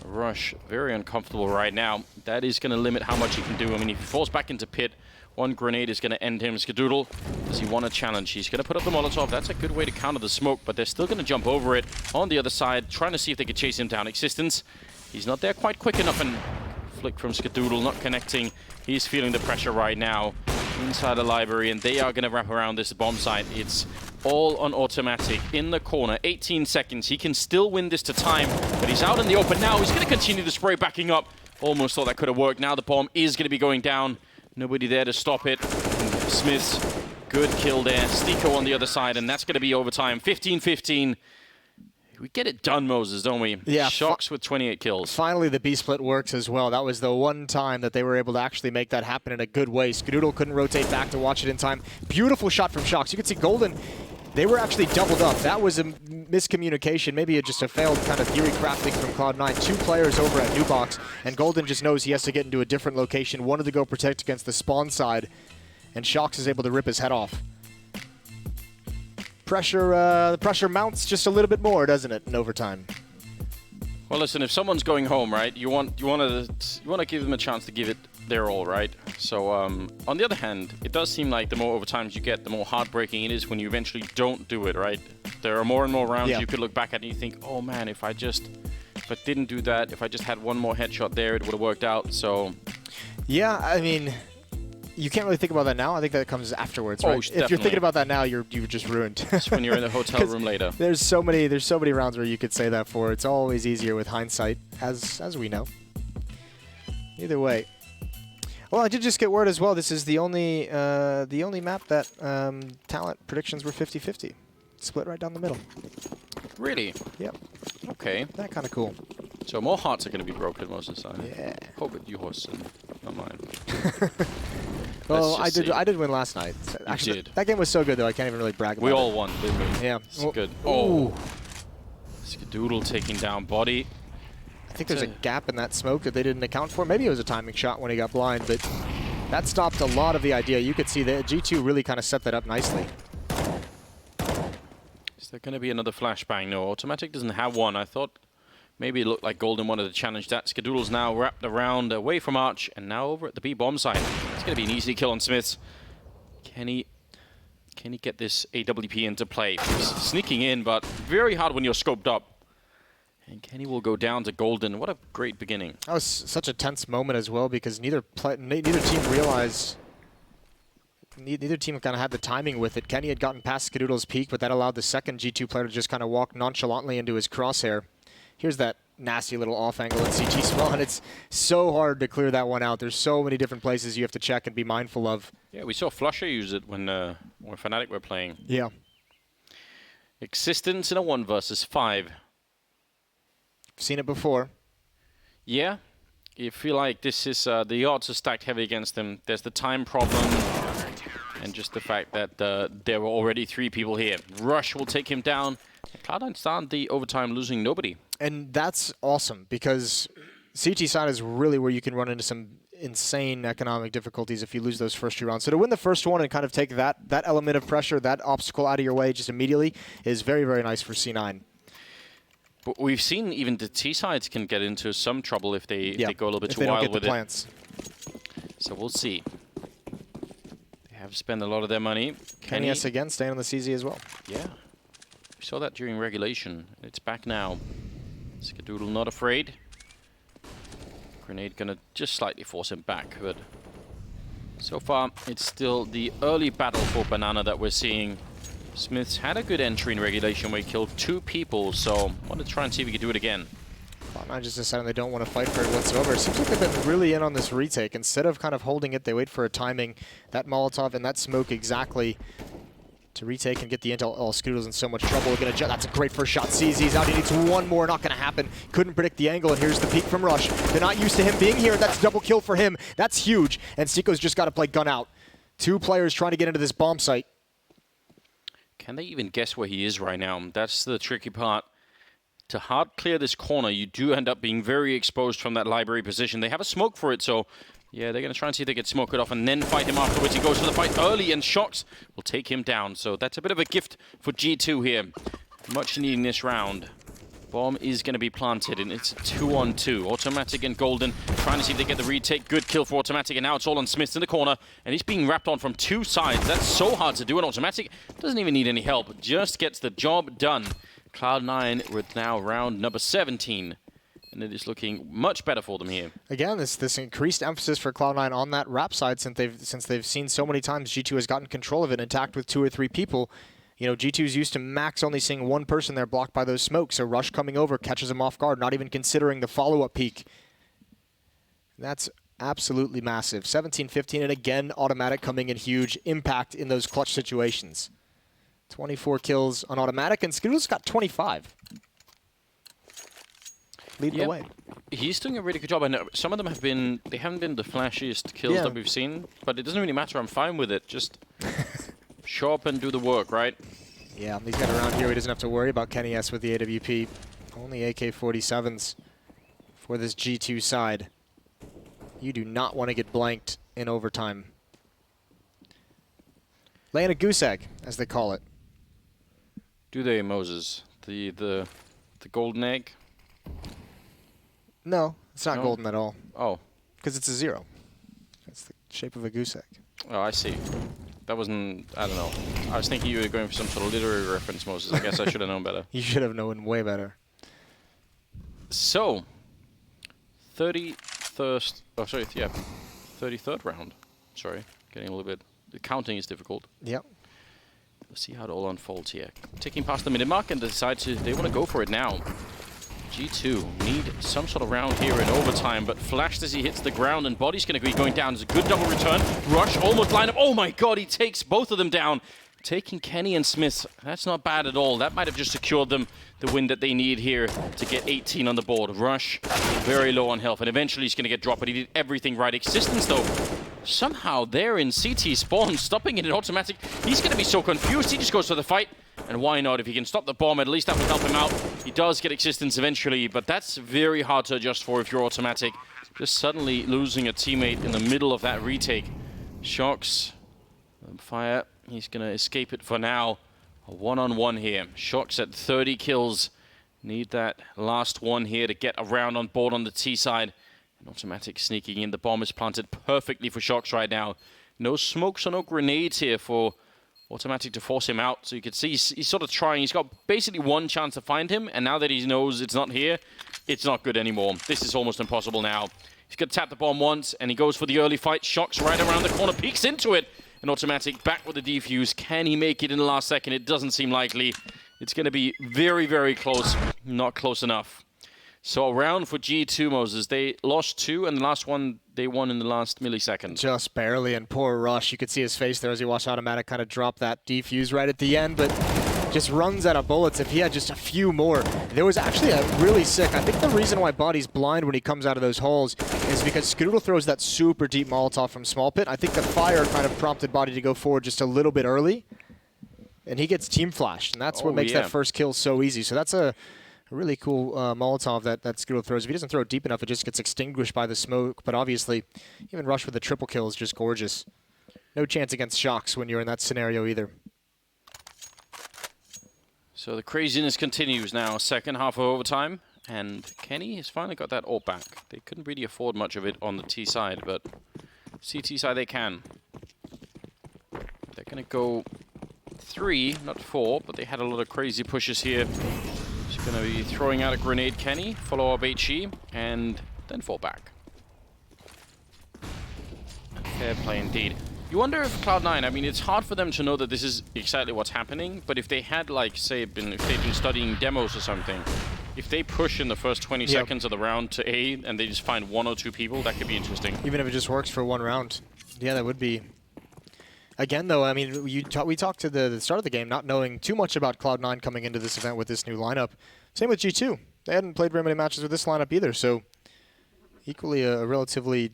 Rush, very uncomfortable right now. That is going to limit how much he can do. I mean, if he falls back into pit, one grenade is going to end him. Skadoodle, does he want a challenge? He's going to put up the Molotov. That's a good way to counter the smoke, but they're still going to jump over it on the other side, trying to see if they can chase him down. Existence, he's not there quite quick enough, and flick from Skadoodle, not connecting. He's feeling the pressure right now inside the library, and they are going to wrap around this bomb site. It's all on automatic in the corner. 18 seconds. He can still win this to time, but he's out in the open now. He's going to continue the spray, backing up. Almost thought that could have worked. Now the bomb is going to be going down. Nobody there to stop it. Smith's good kill there. Stico on the other side, and that's going to be overtime. 15-15. We get it done, Moses, don't we? Yeah. Shocks with 28 kills. Finally, the B-split works as well. That was the one time that they were able to actually make that happen in a good way. Skadoodle couldn't rotate back to watch it in time. Beautiful shot from Shocks. You can see Golden, they were actually doubled up. That was a miscommunication, maybe just a failed kind of theory crafting from Cloud9. Two players over at New Box, and Golden just knows he has to get into a different location. Wanted to go protect against the spawn side, and Shocks is able to rip his head off. The pressure mounts just a little bit more, doesn't it, in overtime? Well, listen, if someone's going home, right, you want to give them a chance to give it their all, right? So, on the other hand, it does seem like the more overtimes you get, the more heartbreaking it is when you eventually don't do it, right? There are more and more rounds you could look back at and you think, oh man, if I didn't do that, if I just had one more headshot there, it would have worked out. So, yeah, I mean, you can't really think about that now. I think that comes afterwards, right? Definitely. If you're thinking about that now, you're just ruined. It's when you're in the hotel room later. There's so many rounds where you could say that for. It's always easier with hindsight, as we know. Either way. Well, I did just get word as well. This is the only map that talent predictions were 50-50. Split right down the middle. Really? Yep. Okay. That kind of cool. So more hearts are going to be broken most of the time. Yeah. Hope it yours and not mine. Well, I did win last night. Actually, you did. That game was so good though. I can't even really brag about it. We all won, didn't we? Yeah. It's good. Oh. Skadoodle taking down body. I think there's a gap in that smoke that they didn't account for. Maybe it was a timing shot when he got blind, but that stopped a lot of the idea. You could see that G2 really kind of set that up nicely. Is there going to be another flashbang? No, Automatic doesn't have one. I thought maybe it looked like Golden wanted to challenge that. Skadoodle's now wrapped around away from Arch and now over at the B-bomb side. It's going to be an easy kill on Smiths. Can he get this AWP into play? He's sneaking in, but very hard when you're scoped up. And Kenny will go down to Golden. What a great beginning. That was such a tense moment as well because neither team realized. Neither team kind of had the timing with it. Kenny had gotten past Skadoodle's peak, but that allowed the second G2 player to just kind of walk nonchalantly into his crosshair. Here's that nasty little off angle at CT spawn. It's so hard to clear that one out. There's so many different places you have to check and be mindful of. Yeah, we saw Flusher use it when Fnatic were playing. Yeah. Existence in a 1 versus 5. Seen it before. Yeah, you feel like this is the odds are stacked heavy against them. There's the time problem, and just the fact that there were already 3 people here. Rush will take him down. Cloud9 start the overtime losing nobody. And that's awesome because CT side is really where you can run into some insane economic difficulties if you lose those first 2 rounds. So to win the first one and kind of take that element of pressure, that obstacle out of your way just immediately is very, very nice for C9. But we've seen even the T sides can get into some trouble if they go a little bit too wild with it. So we'll see. They have spent a lot of their money. KennyS again staying on the CZ as well. Yeah. We saw that during regulation. It's back now. Skadoodle not afraid. Grenade gonna just slightly force him back, but so far it's still the early battle for Banana that we're seeing. Smith's had a good entry in regulation where he killed 2 people, so I want to try and see if we can do it again. Cloud9 just deciding they don't want to fight for it whatsoever. It seems like they've been really in on this retake. Instead of kind of holding it, they wait for a timing. That Molotov and that smoke exactly to retake and get the intel. Oh, Skadoodle's in so much trouble. That's a great first shot. CZ's out. He needs one more. Not going to happen. Couldn't predict the angle, and here's the peek from Rush. They're not used to him being here. That's double kill for him. That's huge. And Seiko's just got to play gun out. 2 players trying to get into this bomb site. Can they even guess where he is right now? That's the tricky part. To hard clear this corner, you do end up being very exposed from that library position. They have a smoke for it, so yeah, they're going to try and see if they can smoke it off and then fight him afterwards. He goes for the fight early, and Shox will take him down. So that's a bit of a gift for G2 here. Much needing this round. Bomb is going to be planted, and it's a 2-on-2. Automatic and Golden trying to see if they get the retake. Good kill for Automatic, and now it's all on Smith in the corner, and he's being wrapped on from 2 sides. That's so hard to do, and Automatic doesn't even need any help. Just gets the job done. Cloud9 with now round number 17, and it is looking much better for them here. Again, this increased emphasis for Cloud9 on that wrap side since they've seen so many times G2 has gotten control of it and attacked with 2 or 3 people. You know, G2's used to max only seeing 1 person there blocked by those smokes, so Rush coming over catches him off guard, not even considering the follow-up peek. That's absolutely massive. 17-15, and again, Automatic coming in huge. Impact in those clutch situations. 24 kills on Automatic, and Skadoodle's got 25. Leading the way. He's doing a really good job. I know some of them they haven't been the flashiest kills that we've seen, but it doesn't really matter. I'm fine with it. Just show up and do the work, right? Yeah, he's got around here. He doesn't have to worry about KennyS with the AWP. Only AK-47s for this G2 side. You do not want to get blanked in overtime. Laying a goose egg, as they call it. Do they, Moses? The golden egg? No, it's not golden at all. Oh. Because it's a 0. It's the shape of a goose egg. Oh, I see. That wasn't, I don't know. I was thinking you were going for some sort of literary reference, Moses. I guess I should have known better. You should have known way better. So, 33rd round. Sorry, getting a little bit, the counting is difficult. Yep. Let's see how it all unfolds here. Taking past the minute mark and they want to go for it now. G2 need some sort of round here in overtime, but flashed as he hits the ground, and Body's going to be going down. It's a good double return. Rush almost line up. Oh my god, he takes both of them down. Taking Kenny and Smith, that's not bad at all. That might have just secured them the win that they need here to get 18 on the board. Rush, very low on health, and eventually he's going to get dropped, but he did everything right. Existence, though, somehow there in CT spawn, stopping it in Automatic. He's going to be so confused. He just goes for the fight. And why not? If he can stop the bomb, at least that will help him out. He does get Existence eventually, but that's very hard to adjust for if you're Automatic. Just suddenly losing a teammate in the middle of that retake. Shox, fire. He's going to escape it for now. A one-on-one here. Shox at 30 kills. Need that last one here to get around on board on the T side. And Automatic sneaking in. The bomb is planted perfectly for Shox right now. No smokes or no grenades here for Automatic to force him out. So you can see he's sort of trying. He's got basically one chance to find him, and now that he knows it's not here, it's not good anymore. This is almost impossible now. He's going to tap the bomb once, and he goes for the early fight. Shox right around the corner, peeks into it, and Automatic back with the defuse. Can he make it in the last second? It doesn't seem likely. It's going to be very, very close. Not close enough. So a round for G2, Moses. They lost 2, and the last one they won in the last millisecond. Just barely, and poor Rush. You could see his face there as he watched Automatic kind of drop that defuse right at the end, but just runs out of bullets. If he had just a few more. There was actually a really sick, I think the reason why Body's blind when he comes out of those holes is because Skadoodle throws that super deep Molotov from small pit. I think the fire kind of prompted Body to go forward just a little bit early, and he gets team flashed, and that's what makes that first kill so easy. So that's a really cool Molotov that Skadoodle throws. If he doesn't throw it deep enough, it just gets extinguished by the smoke. But obviously, even Rush with the triple kill is just gorgeous. No chance against Shox when you're in that scenario either. So the craziness continues now. Second half of overtime. And Kenny has finally got that ult back. They couldn't really afford much of it on the T side, but CT side they can. They're going to go 3, not 4, but they had a lot of crazy pushes here. He's going to be throwing out a grenade, Kenny, follow up HE, and then fall back. Fair play indeed. You wonder if Cloud9, I mean, it's hard for them to know that this is exactly what's happening, but if they had, like, say, if they'd been studying demos or something, if they push in the first 20 seconds of the round to A and they just find 1 or 2 people, that could be interesting. Even if it just works for 1 round. Yeah, that would be. Again, though, I mean, we talked to the start of the game not knowing too much about Cloud9 coming into this event with this new lineup. Same with G2. They hadn't played very many matches with this lineup either, so equally a relatively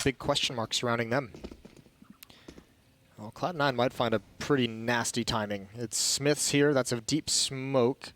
big question mark surrounding them. Well, Cloud9 might find a pretty nasty timing. It's Smith's here. That's a deep smoke.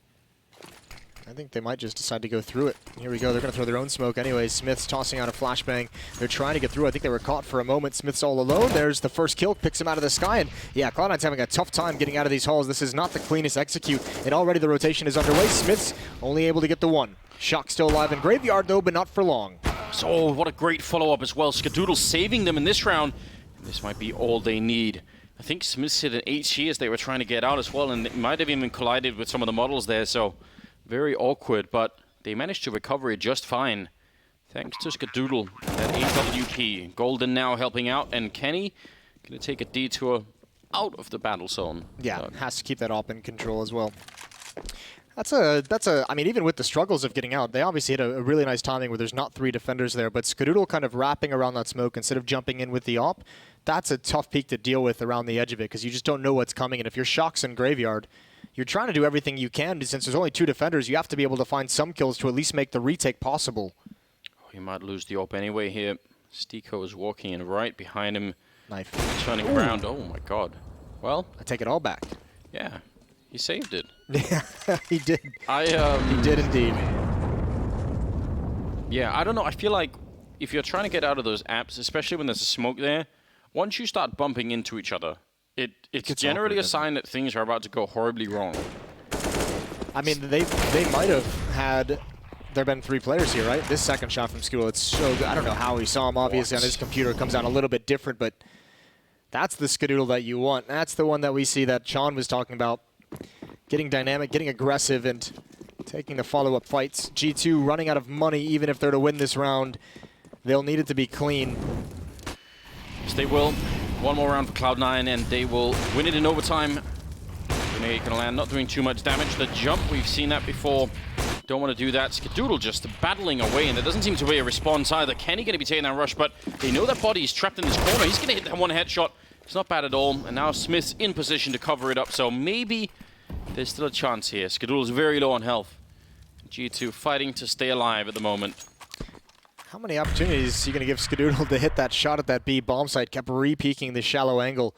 I think they might just decide to go through it. Here we go. They're going to throw their own smoke anyway. Smith's tossing out a flashbang. They're trying to get through. I think they were caught for a moment. Smith's all alone. There's the first kill. Picks him out of the sky. And yeah, Cloud9's having a tough time getting out of these halls. This is not the cleanest execute. And already the rotation is underway. Smith's only able to get the 1. Shock still alive in Graveyard, though, but not for long. So what a great follow-up as well. Skadoodle saving them in this round. And this might be all they need. I think Smith's hit an HE as they were trying to get out as well. And it might have even collided with some of the models there. So very awkward, but they managed to recover it just fine. Thanks to Skadoodle, that AWP. Golden now helping out, and Kenny going to take a detour out of the battle zone. Yeah, has to keep that op in control as well. I mean, even with the struggles of getting out, they obviously had a really nice timing where there's not 3 defenders there, but Skadoodle kind of wrapping around that smoke instead of jumping in with the op. That's a tough peak to deal with around the edge of it, because you just don't know what's coming, and if your Shock's in Graveyard, you're trying to do everything you can, but since there's only 2 defenders, you have to be able to find some kills to at least make the retake possible. Oh, he might lose the op anyway here. Stiko is walking in right behind him. Knife. Turning around. Oh my god. Well, I take it all back. Yeah, he saved it. Yeah, he did. He did indeed. Yeah, I don't know. I feel like if you're trying to get out of those apps, especially when there's a smoke there, once you start bumping into each other, it's generally a sign that things are about to go horribly wrong. I mean, they might have had there been 3 players here, right? This second shot from Skadoodle, it's so good. I don't know how he saw him. Obviously, on his computer, it comes out a little bit different, but that's the Skadoodle that you want. That's the one that we see that Sean was talking about. Getting dynamic, getting aggressive, and taking the follow-up fights. G2 running out of money, even if they're to win this round. They'll need it to be clean. Yes, they will. 1 more round for Cloud9, and they will win it in overtime. Grenade can land, not doing too much damage. The jump, we've seen that before. Don't want to do that. Skadoodle just battling away, and there doesn't seem to be a response either. Kenny going to be taking that rush, but they know that body is trapped in this corner. He's going to hit that 1 headshot. It's not bad at all, and now Smith's in position to cover it up, so maybe there's still a chance here. Skadoodle's very low on health. G2 fighting to stay alive at the moment. How many opportunities are you going to give Skadoodle to hit that shot at that B bomb site? Kept re-peeking the shallow angle.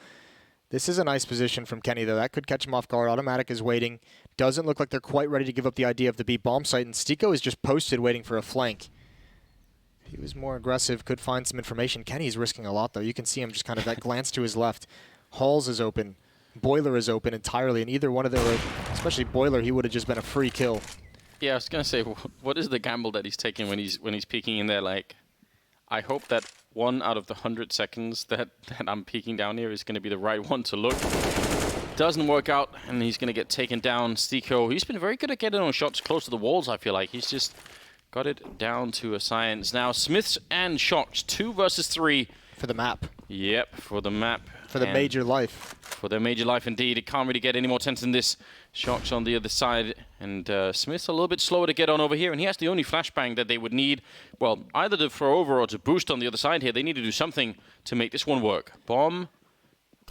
This is a nice position from Kenny, though. That could catch him off guard. Automatic is waiting. Doesn't look like they're quite ready to give up the idea of the B bomb site, and Stiko is just posted waiting for a flank. If he was more aggressive, could find some information. Kenny's risking a lot, though. You can see him just kind of that glance to his left. Halls is open. Boiler is open entirely, and either one of them, especially Boiler, he would have just been a free kill. Yeah, I was gonna say, what is the gamble that he's taking when he's peeking in there? Like, I hope that 1 out of the 100 seconds that I'm peeking down here is gonna be the right one to look. Doesn't work out, and he's gonna get taken down. Stiko, he's been very good at getting on shots close to the walls. I feel like he's just got it down to a science. Now Smiths and Shocks, 2 versus 3 for the map. Yep, for the map. For the major life. For their major life, indeed. It can't really get any more tense than this. Shock's on the other side, and Smith's a little bit slower to get on over here, and he has the only flashbang that they would need. Well, either to throw over or to boost on the other side here. They need to do something to make this one work. Bomb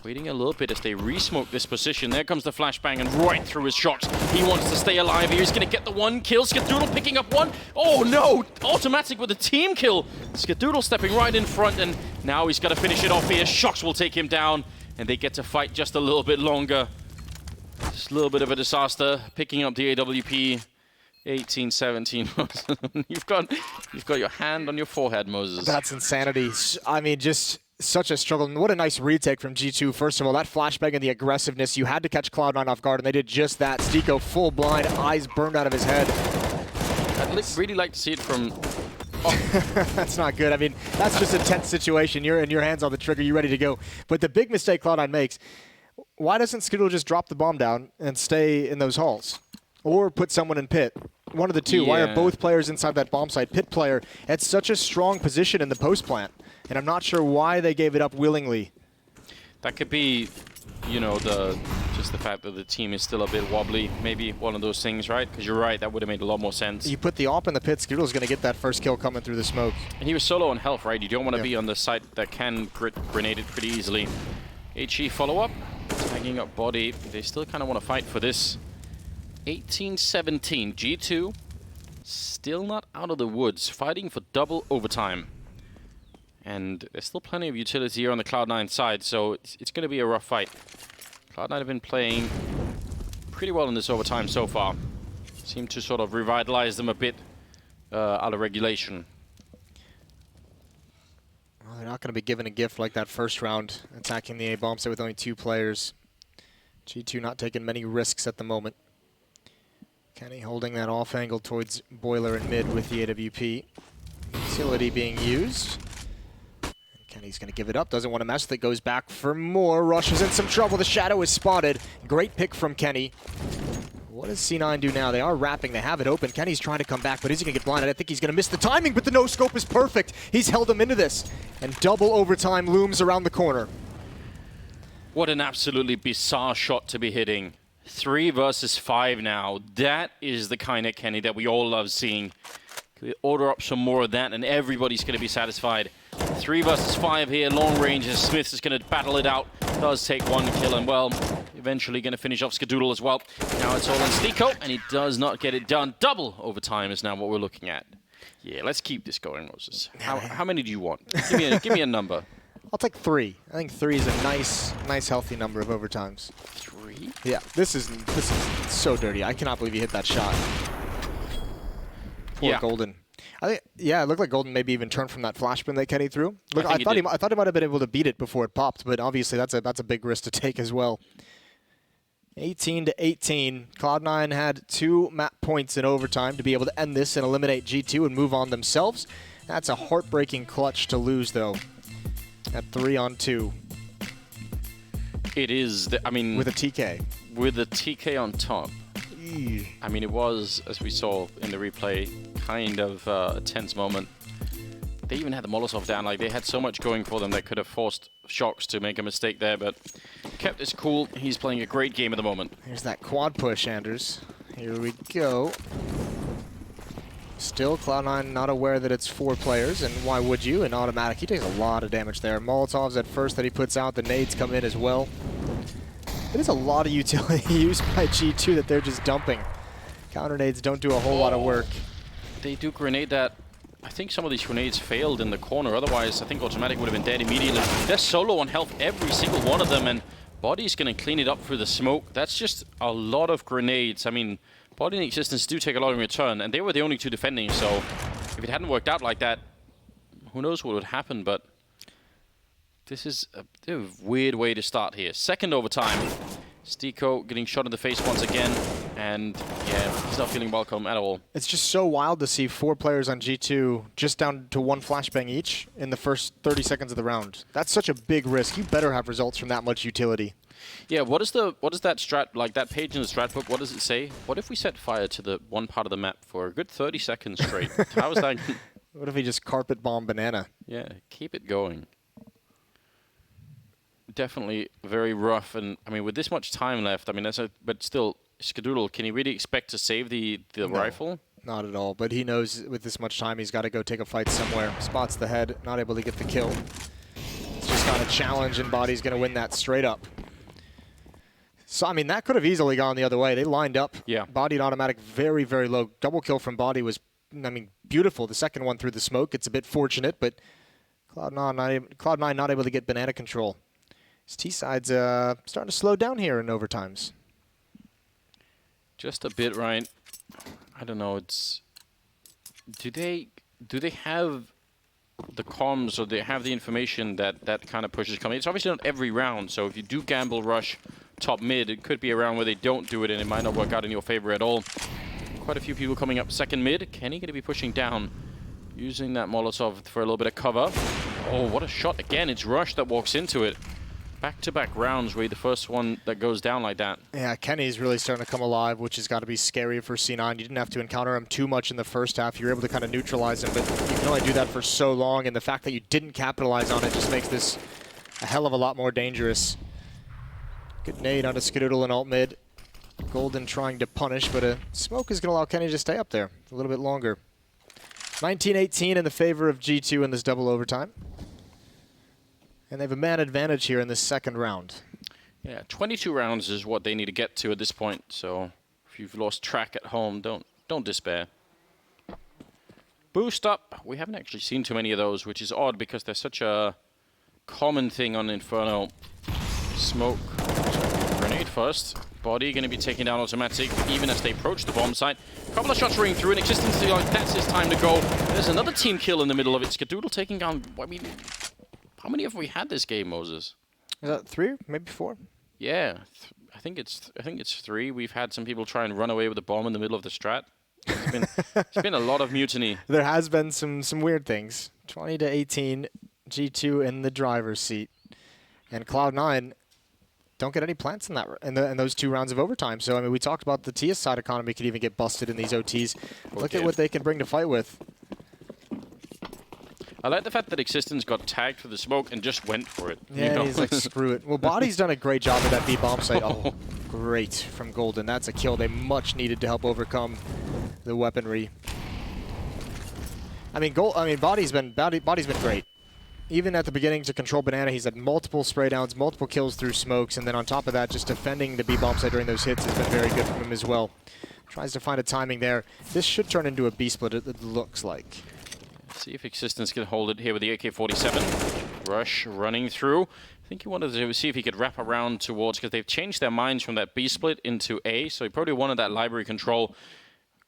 waiting a little bit as they re-smoke this position. There comes the flashbang, and right through his Shocks. He wants to stay alive here. He's going to get the 1 kill. Skadoodle picking up 1. Oh, no! Automatic with a team kill. Skadoodle stepping right in front, and now he's got to finish it off here. Shocks will take him down, and they get to fight just a little bit longer. Just a little bit of a disaster. Picking up the AWP. 18-17. You've got your hand on your forehead, Moses. That's insanity. I mean, just Such a struggle. And what a nice retake from G2. First of all, that flashbang and the aggressiveness. You had to catch Cloud9 off guard, and they did just that. Stico full blind, eyes burned out of his head. I'd really like to see it from... That's not good. I mean, that's just a tense situation. You're in your hands on the trigger. You're ready to go. But the big mistake Cloud9 makes, why doesn't Skidoodle just drop the bomb down and stay in those halls? Or put someone in pit? One of the two. Yeah. Why are both players inside that bomb site? Pit player at such a strong position in the post plant. And I'm not sure why they gave it up willingly. That could be, you know, just the fact that the team is still a bit wobbly. Maybe one of those things, right? Because you're right, that would have made a lot more sense. You put the AWP in the pit, Skidoodle's going to get that first kill coming through the smoke. And he was solo on health, right? You don't want to be on the site that can grenade it pretty easily. HE follow-up, tagging up body. They still kind of want to fight for this. 18-17, G2 still not out of the woods, fighting for double overtime. And there's still plenty of utility here on the Cloud9 side, so it's going to be a rough fight. Cloud9 have been playing pretty well in this overtime so far. Seem to sort of revitalize them a bit out of regulation. Well, they're not going to be given a gift like that first round, attacking the A bomb site with only 2 players. G2 not taking many risks at the moment. Kenny holding that off angle towards Boiler and mid with the AWP. Utility being used. Kenny's going to give it up, doesn't want to mess with it, goes back for more, rushes in some trouble, the shadow is spotted. Great pick from Kenny. What does C9 do now? They are wrapping, they have it open. Kenny's trying to come back, but is he going to get blinded? I think he's going to miss the timing, but the no-scope is perfect. He's held him into this, and double overtime looms around the corner. What an absolutely bizarre shot to be hitting. 3 versus 5 now. That is the kind of Kenny that we all love seeing. Can we order up some more of that, and everybody's going to be satisfied. 3 versus 5 here, long range, as Smith is going to battle it out. Does take 1 kill, and well, eventually going to finish off Skidoodle as well. Now it's all on Stico, and he does not get it done. Double overtime is now what we're looking at. Yeah, let's keep this going, Moses. How many do you want? Give me a number. I'll take 3. I think 3 is a nice healthy number of overtimes. 3? Yeah, this is so dirty. I cannot believe he hit that shot. Poor Golden. I think, yeah, it looked like Golden maybe even turned from that flashbang that Kenny threw. Look, I thought he might have been able to beat it before it popped, but obviously that's a big risk to take as well. 18-18. Cloud9 had 2 map points in overtime to be able to end this and eliminate G2 and move on themselves. That's a heartbreaking clutch to lose, though. At 3-on-2. It is. I mean, with a TK. With a TK on top. I mean, it was, as we saw in the replay, kind of a tense moment. They even had the Molotov down. Like, they had so much going for them that could have forced Shocks to make a mistake there, but kept his cool. He's playing a great game at the moment. Here's that quad push, Anders. Here we go. Still, Cloud9 not aware that it's 4 players, and why would you? In automatic, he takes a lot of damage there. Molotovs at first that he puts out, the nades come in as well. It is a lot of utility used by G2 that they're just dumping. Counter nades don't do a whole lot of work. They do grenade that. I think some of these grenades failed in the corner. Otherwise, I think automatic would have been dead immediately. They're solo on health, every single one of them, and Body's going to clean it up through the smoke. That's just a lot of grenades. I mean, Body and Existence do take a lot in return, and they were the only 2 defending, so if it hadn't worked out like that, who knows what would happen, but this is a weird way to start here. Second overtime. Stico getting shot in the face once again, and yeah, he's not feeling welcome at all. It's just so wild to see 4 players on G2 just down to 1 flashbang each in the first 30 seconds of the round. That's such a big risk. You better have results from that much utility. Yeah, what is that strat, like that page in the strat book, what does it say? What if we set fire to the one part of the map for a good 30 seconds straight? How is that? What if we just carpet bomb banana? Yeah, keep it going. Definitely very rough, and I mean, with this much time left, I mean, but still, Skidoodle, can he really expect to save the rifle? Not at all, but he knows with this much time he's got to go take a fight somewhere. Spots the head, not able to get the kill. It's just not a challenge, and Body's going to win that straight up. So, I mean, that could have easily gone the other way. They lined up. Yeah. Body and automatic very, very low. Double kill from Body was, I mean, beautiful. The second one through the smoke, it's a bit fortunate, but Cloud9 not able to get banana control. His T-side's starting to slow down here in overtimes. Just a bit, right? I don't know. It's do they have the comms, or they have the information that that kind of push is coming. It's obviously not every round, so if you do gamble rush top mid, it could be a round where they don't do it and it might not work out in your favor at all. Quite a few people coming up second mid. Kenny going to be pushing down, using that Molotov for a little bit of cover. Oh, what a shot. Again, it's Rush that walks into it. Back-to-back rounds where the first one that goes down like that. Yeah, Kenny's really starting to come alive, which has got to be scary for C9. You didn't have to encounter him too much in the first half. You were able to kind of neutralize him, but you can only do that for so long, and the fact that you didn't capitalize on it just makes this a hell of a lot more dangerous. Good nade onto Skadoodle and alt mid. Golden trying to punish, but a smoke is going to allow Kenny to stay up there a little bit longer. 19-18 in the favor of G2 in this double overtime. And they have a man advantage here in this second round. Yeah, 22 rounds is what they need to get to at this point. So if you've lost track at home, don't despair. Boost up. We haven't actually seen too many of those, which is odd because they're such a common thing on Inferno. Smoke. Grenade first. Body going to be taken down automatic even as they approach the bomb site. A couple of shots ring through, and Existence like that's his time to go. There's another team kill in the middle of it. Skadoodle taking down, I mean, how many have we had this game, Moses? Is that 3? Maybe 4? Yeah, I think it's 3. We've had some people try and run away with a bomb in the middle of the strat. It's been a lot of mutiny. There has been some weird things. 20-18, G2 in the driver's seat. And Cloud9 don't get any plants in that in those 2 rounds of overtime. So, I mean, we talked about the TS side economy could even get busted in these OTs. Look at what they can bring to fight with. I like the fact that Existence got tagged for the smoke and just went for it. Yeah, you know? he's like, screw it. Well, Body's done a great job at that B bomb site. Oh, great from Golden. That's a kill they much needed to help overcome the weaponry. I mean, Body's been great. Even at the beginning to control Banana, he's had multiple spray downs, multiple kills through smokes, and then on top of that, just defending the B bomb site during those hits has been very good from him as well. Tries to find a timing there. This should turn into a B split, it looks like. See if Existence can hold it here with the AK-47. Rush running through. I think he wanted to see if he could wrap around towards, because they've changed their minds from that B split into A, so he probably wanted that library control.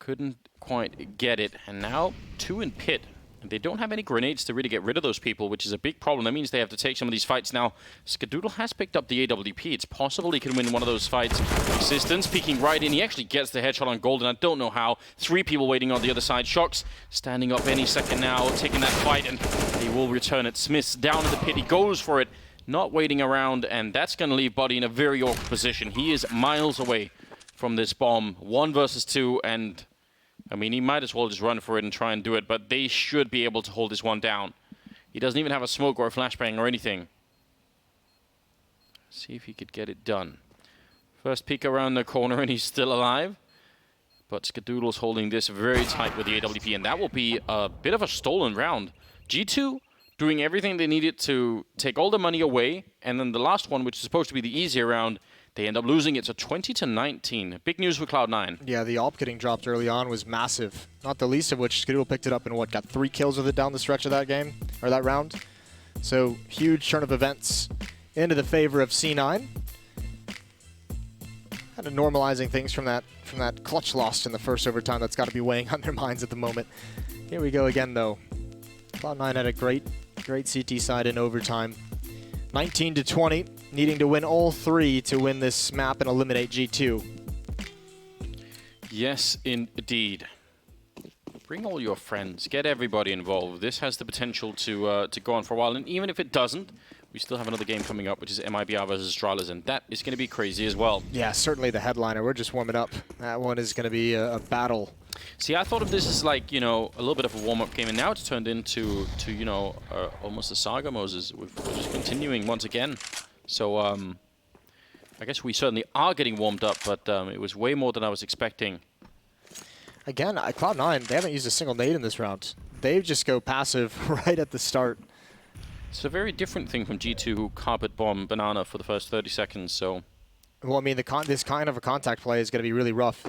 Couldn't quite get it, and now 2 in pit. They don't have any grenades to really get rid of those people, which is a big problem. That means they have to take some of these fights now. Skadoodle has picked up the AWP. It's possible he can win one of those fights. Existence peeking right in. He actually gets the headshot on Golden. I don't know how. 3 people waiting on the other side. Shocks standing up any second now, taking that fight, and he will return it. Smith's down in the pit. He goes for it, not waiting around, and that's going to leave Buddy in a very awkward position. He is miles away from this bomb. 1 versus 2, and I mean, he might as well just run for it and try and do it, but they should be able to hold this one down. He doesn't even have a smoke or a flashbang or anything. See if he could get it done. First peek around the corner and he's still alive. But Skadoodle's holding this very tight with the AWP, and that will be a bit of a stolen round. G2 doing everything they needed to take all the money away, and then the last one, which is supposed to be the easier round, they end up losing it, so 20-19. Big news for Cloud9. Yeah, the AWP getting dropped early on was massive. Not the least of which Skadoodle picked it up and got 3 kills with it down the stretch of that game, or that round. So huge turn of events into the favor of C9. Kind of normalizing things from that clutch loss in the first overtime. That's got to be weighing on their minds at the moment. Here we go again, though. Cloud9 had a great CT side in overtime. 19-20, needing to win all 3 to win this map and eliminate G2. Yes, indeed. Bring all your friends. Get everybody involved. This has the potential to go on for a while, and even if it doesn't, we still have another game coming up, which is MIBR versus Astralis, and that is going to be crazy as well. Yeah, certainly the headliner. We're just warming up. That one is going to be a battle. See, I thought of this as like, you know, a little bit of a warm-up game, and now it's turned into you know, almost a saga, Moses. We're just continuing once again. So, I guess we certainly are getting warmed up, but it was way more than I was expecting. Again, Cloud9, they haven't used a single nade in this round. They just go passive right at the start. It's a very different thing from G2, who carpet bomb Banana for the first 30 seconds, so... Well, I mean, this kind of a contact play is going to be really rough.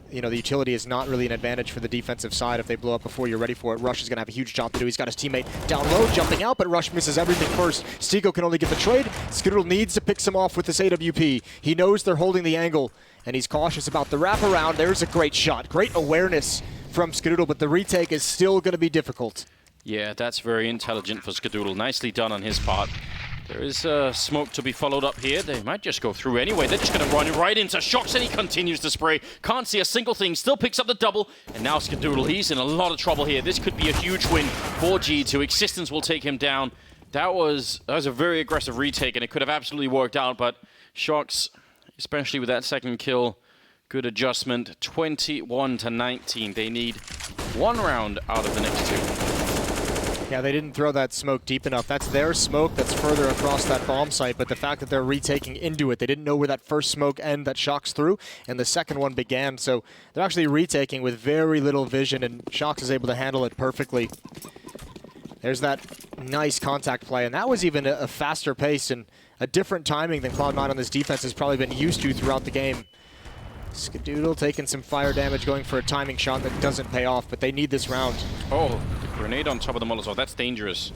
You know, the utility is not really an advantage for the defensive side if they blow up before you're ready for it. Rush is going to have a huge job to do. He's got his teammate down low, jumping out, but Rush misses everything first. Stigo can only get the trade. Skadoodle needs to pick some off with this AWP. He knows they're holding the angle, and he's cautious about the wraparound. There's a great shot. Great awareness from Skadoodle, but the retake is still going to be difficult. Yeah, that's very intelligent for Skadoodle. Nicely done on his part. There is smoke to be followed up here. They might just go through anyway. They're just going to run right into Shox, and he continues to spray. Can't see a single thing. Still picks up the double. And now Skadoodle, he's in a lot of trouble here. This could be a huge win for G2. Existence will take him down. That was a very aggressive retake, and it could have absolutely worked out. But Shox, especially with that second kill, good adjustment. 21-19. They need one round out of the next two. Yeah, they didn't throw that smoke deep enough. That's their smoke that's further across that bomb site, but the fact that they're retaking into it, they didn't know where that first smoke ended that Shox threw, and the second one began. So they're actually retaking with very little vision, and Shox is able to handle it perfectly. There's that nice contact play, and that was even a faster pace and a different timing than Cloud9 on this defense has probably been used to throughout the game. Skadoodle taking some fire damage, going for a timing shot that doesn't pay off, but they need this round. Oh, the grenade on top of the Molotov, that's dangerous.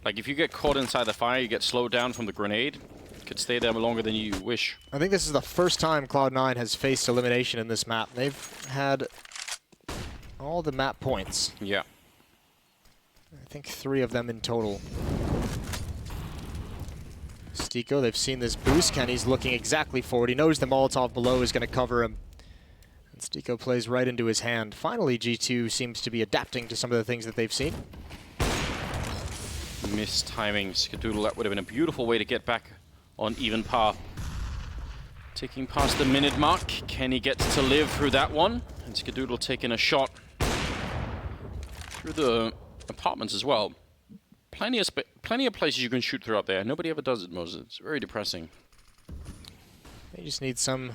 Like, if you get caught inside the fire, you get slowed down from the grenade. You could stay there longer than you wish. I think this is the first time Cloud9 has faced elimination in this map. They've had all the map points. Yeah. I think 3 of them in total. Stico, they've seen this boost. Kenny's looking exactly forward. He knows the Molotov below is going to cover him. And Stico plays right into his hand. Finally, G2 seems to be adapting to some of the things that they've seen. Missed timing. Skadoodle, that would have been a beautiful way to get back on even par. Taking past the minute mark. Kenny gets to live through that one. And Skadoodle taking a shot through the apartments as well. Plenty of places you can shoot throughout there. Nobody ever does it, Moses. It's very depressing. They just need some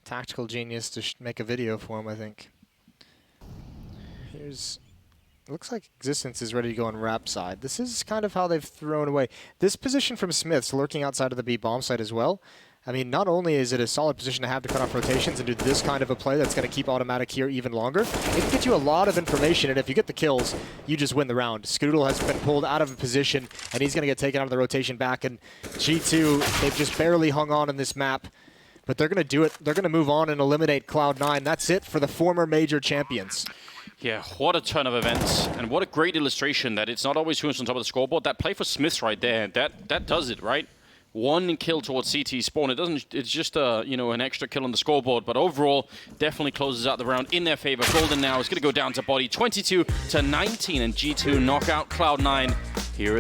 tactical genius to make a video for him, I think. Here's... Looks like Existence is ready to go on Rap side. This is kind of how they've thrown away. This position from Smiths, lurking outside of the B bomb site as well. I mean, not only is it a solid position to have to cut off rotations and do this kind of a play that's going to keep automatic here even longer, it can get you a lot of information, and if you get the kills, you just win the round. Skadoodle has been pulled out of a position, and he's going to get taken out of the rotation back, and G2, they've just barely hung on in this map, but they're going to do it. They're going to move on and eliminate Cloud9. That's it for the former major champions. Yeah, what a turn of events, and what a great illustration that it's not always who's on top of the scoreboard. That play for Smiths right there, that does it, right? One kill towards CT spawn. It's just you know, an extra kill on the scoreboard, but overall definitely closes out the round in their favor. Golden now is going to go down to body 22-19, and G2 knock out Cloud9 here.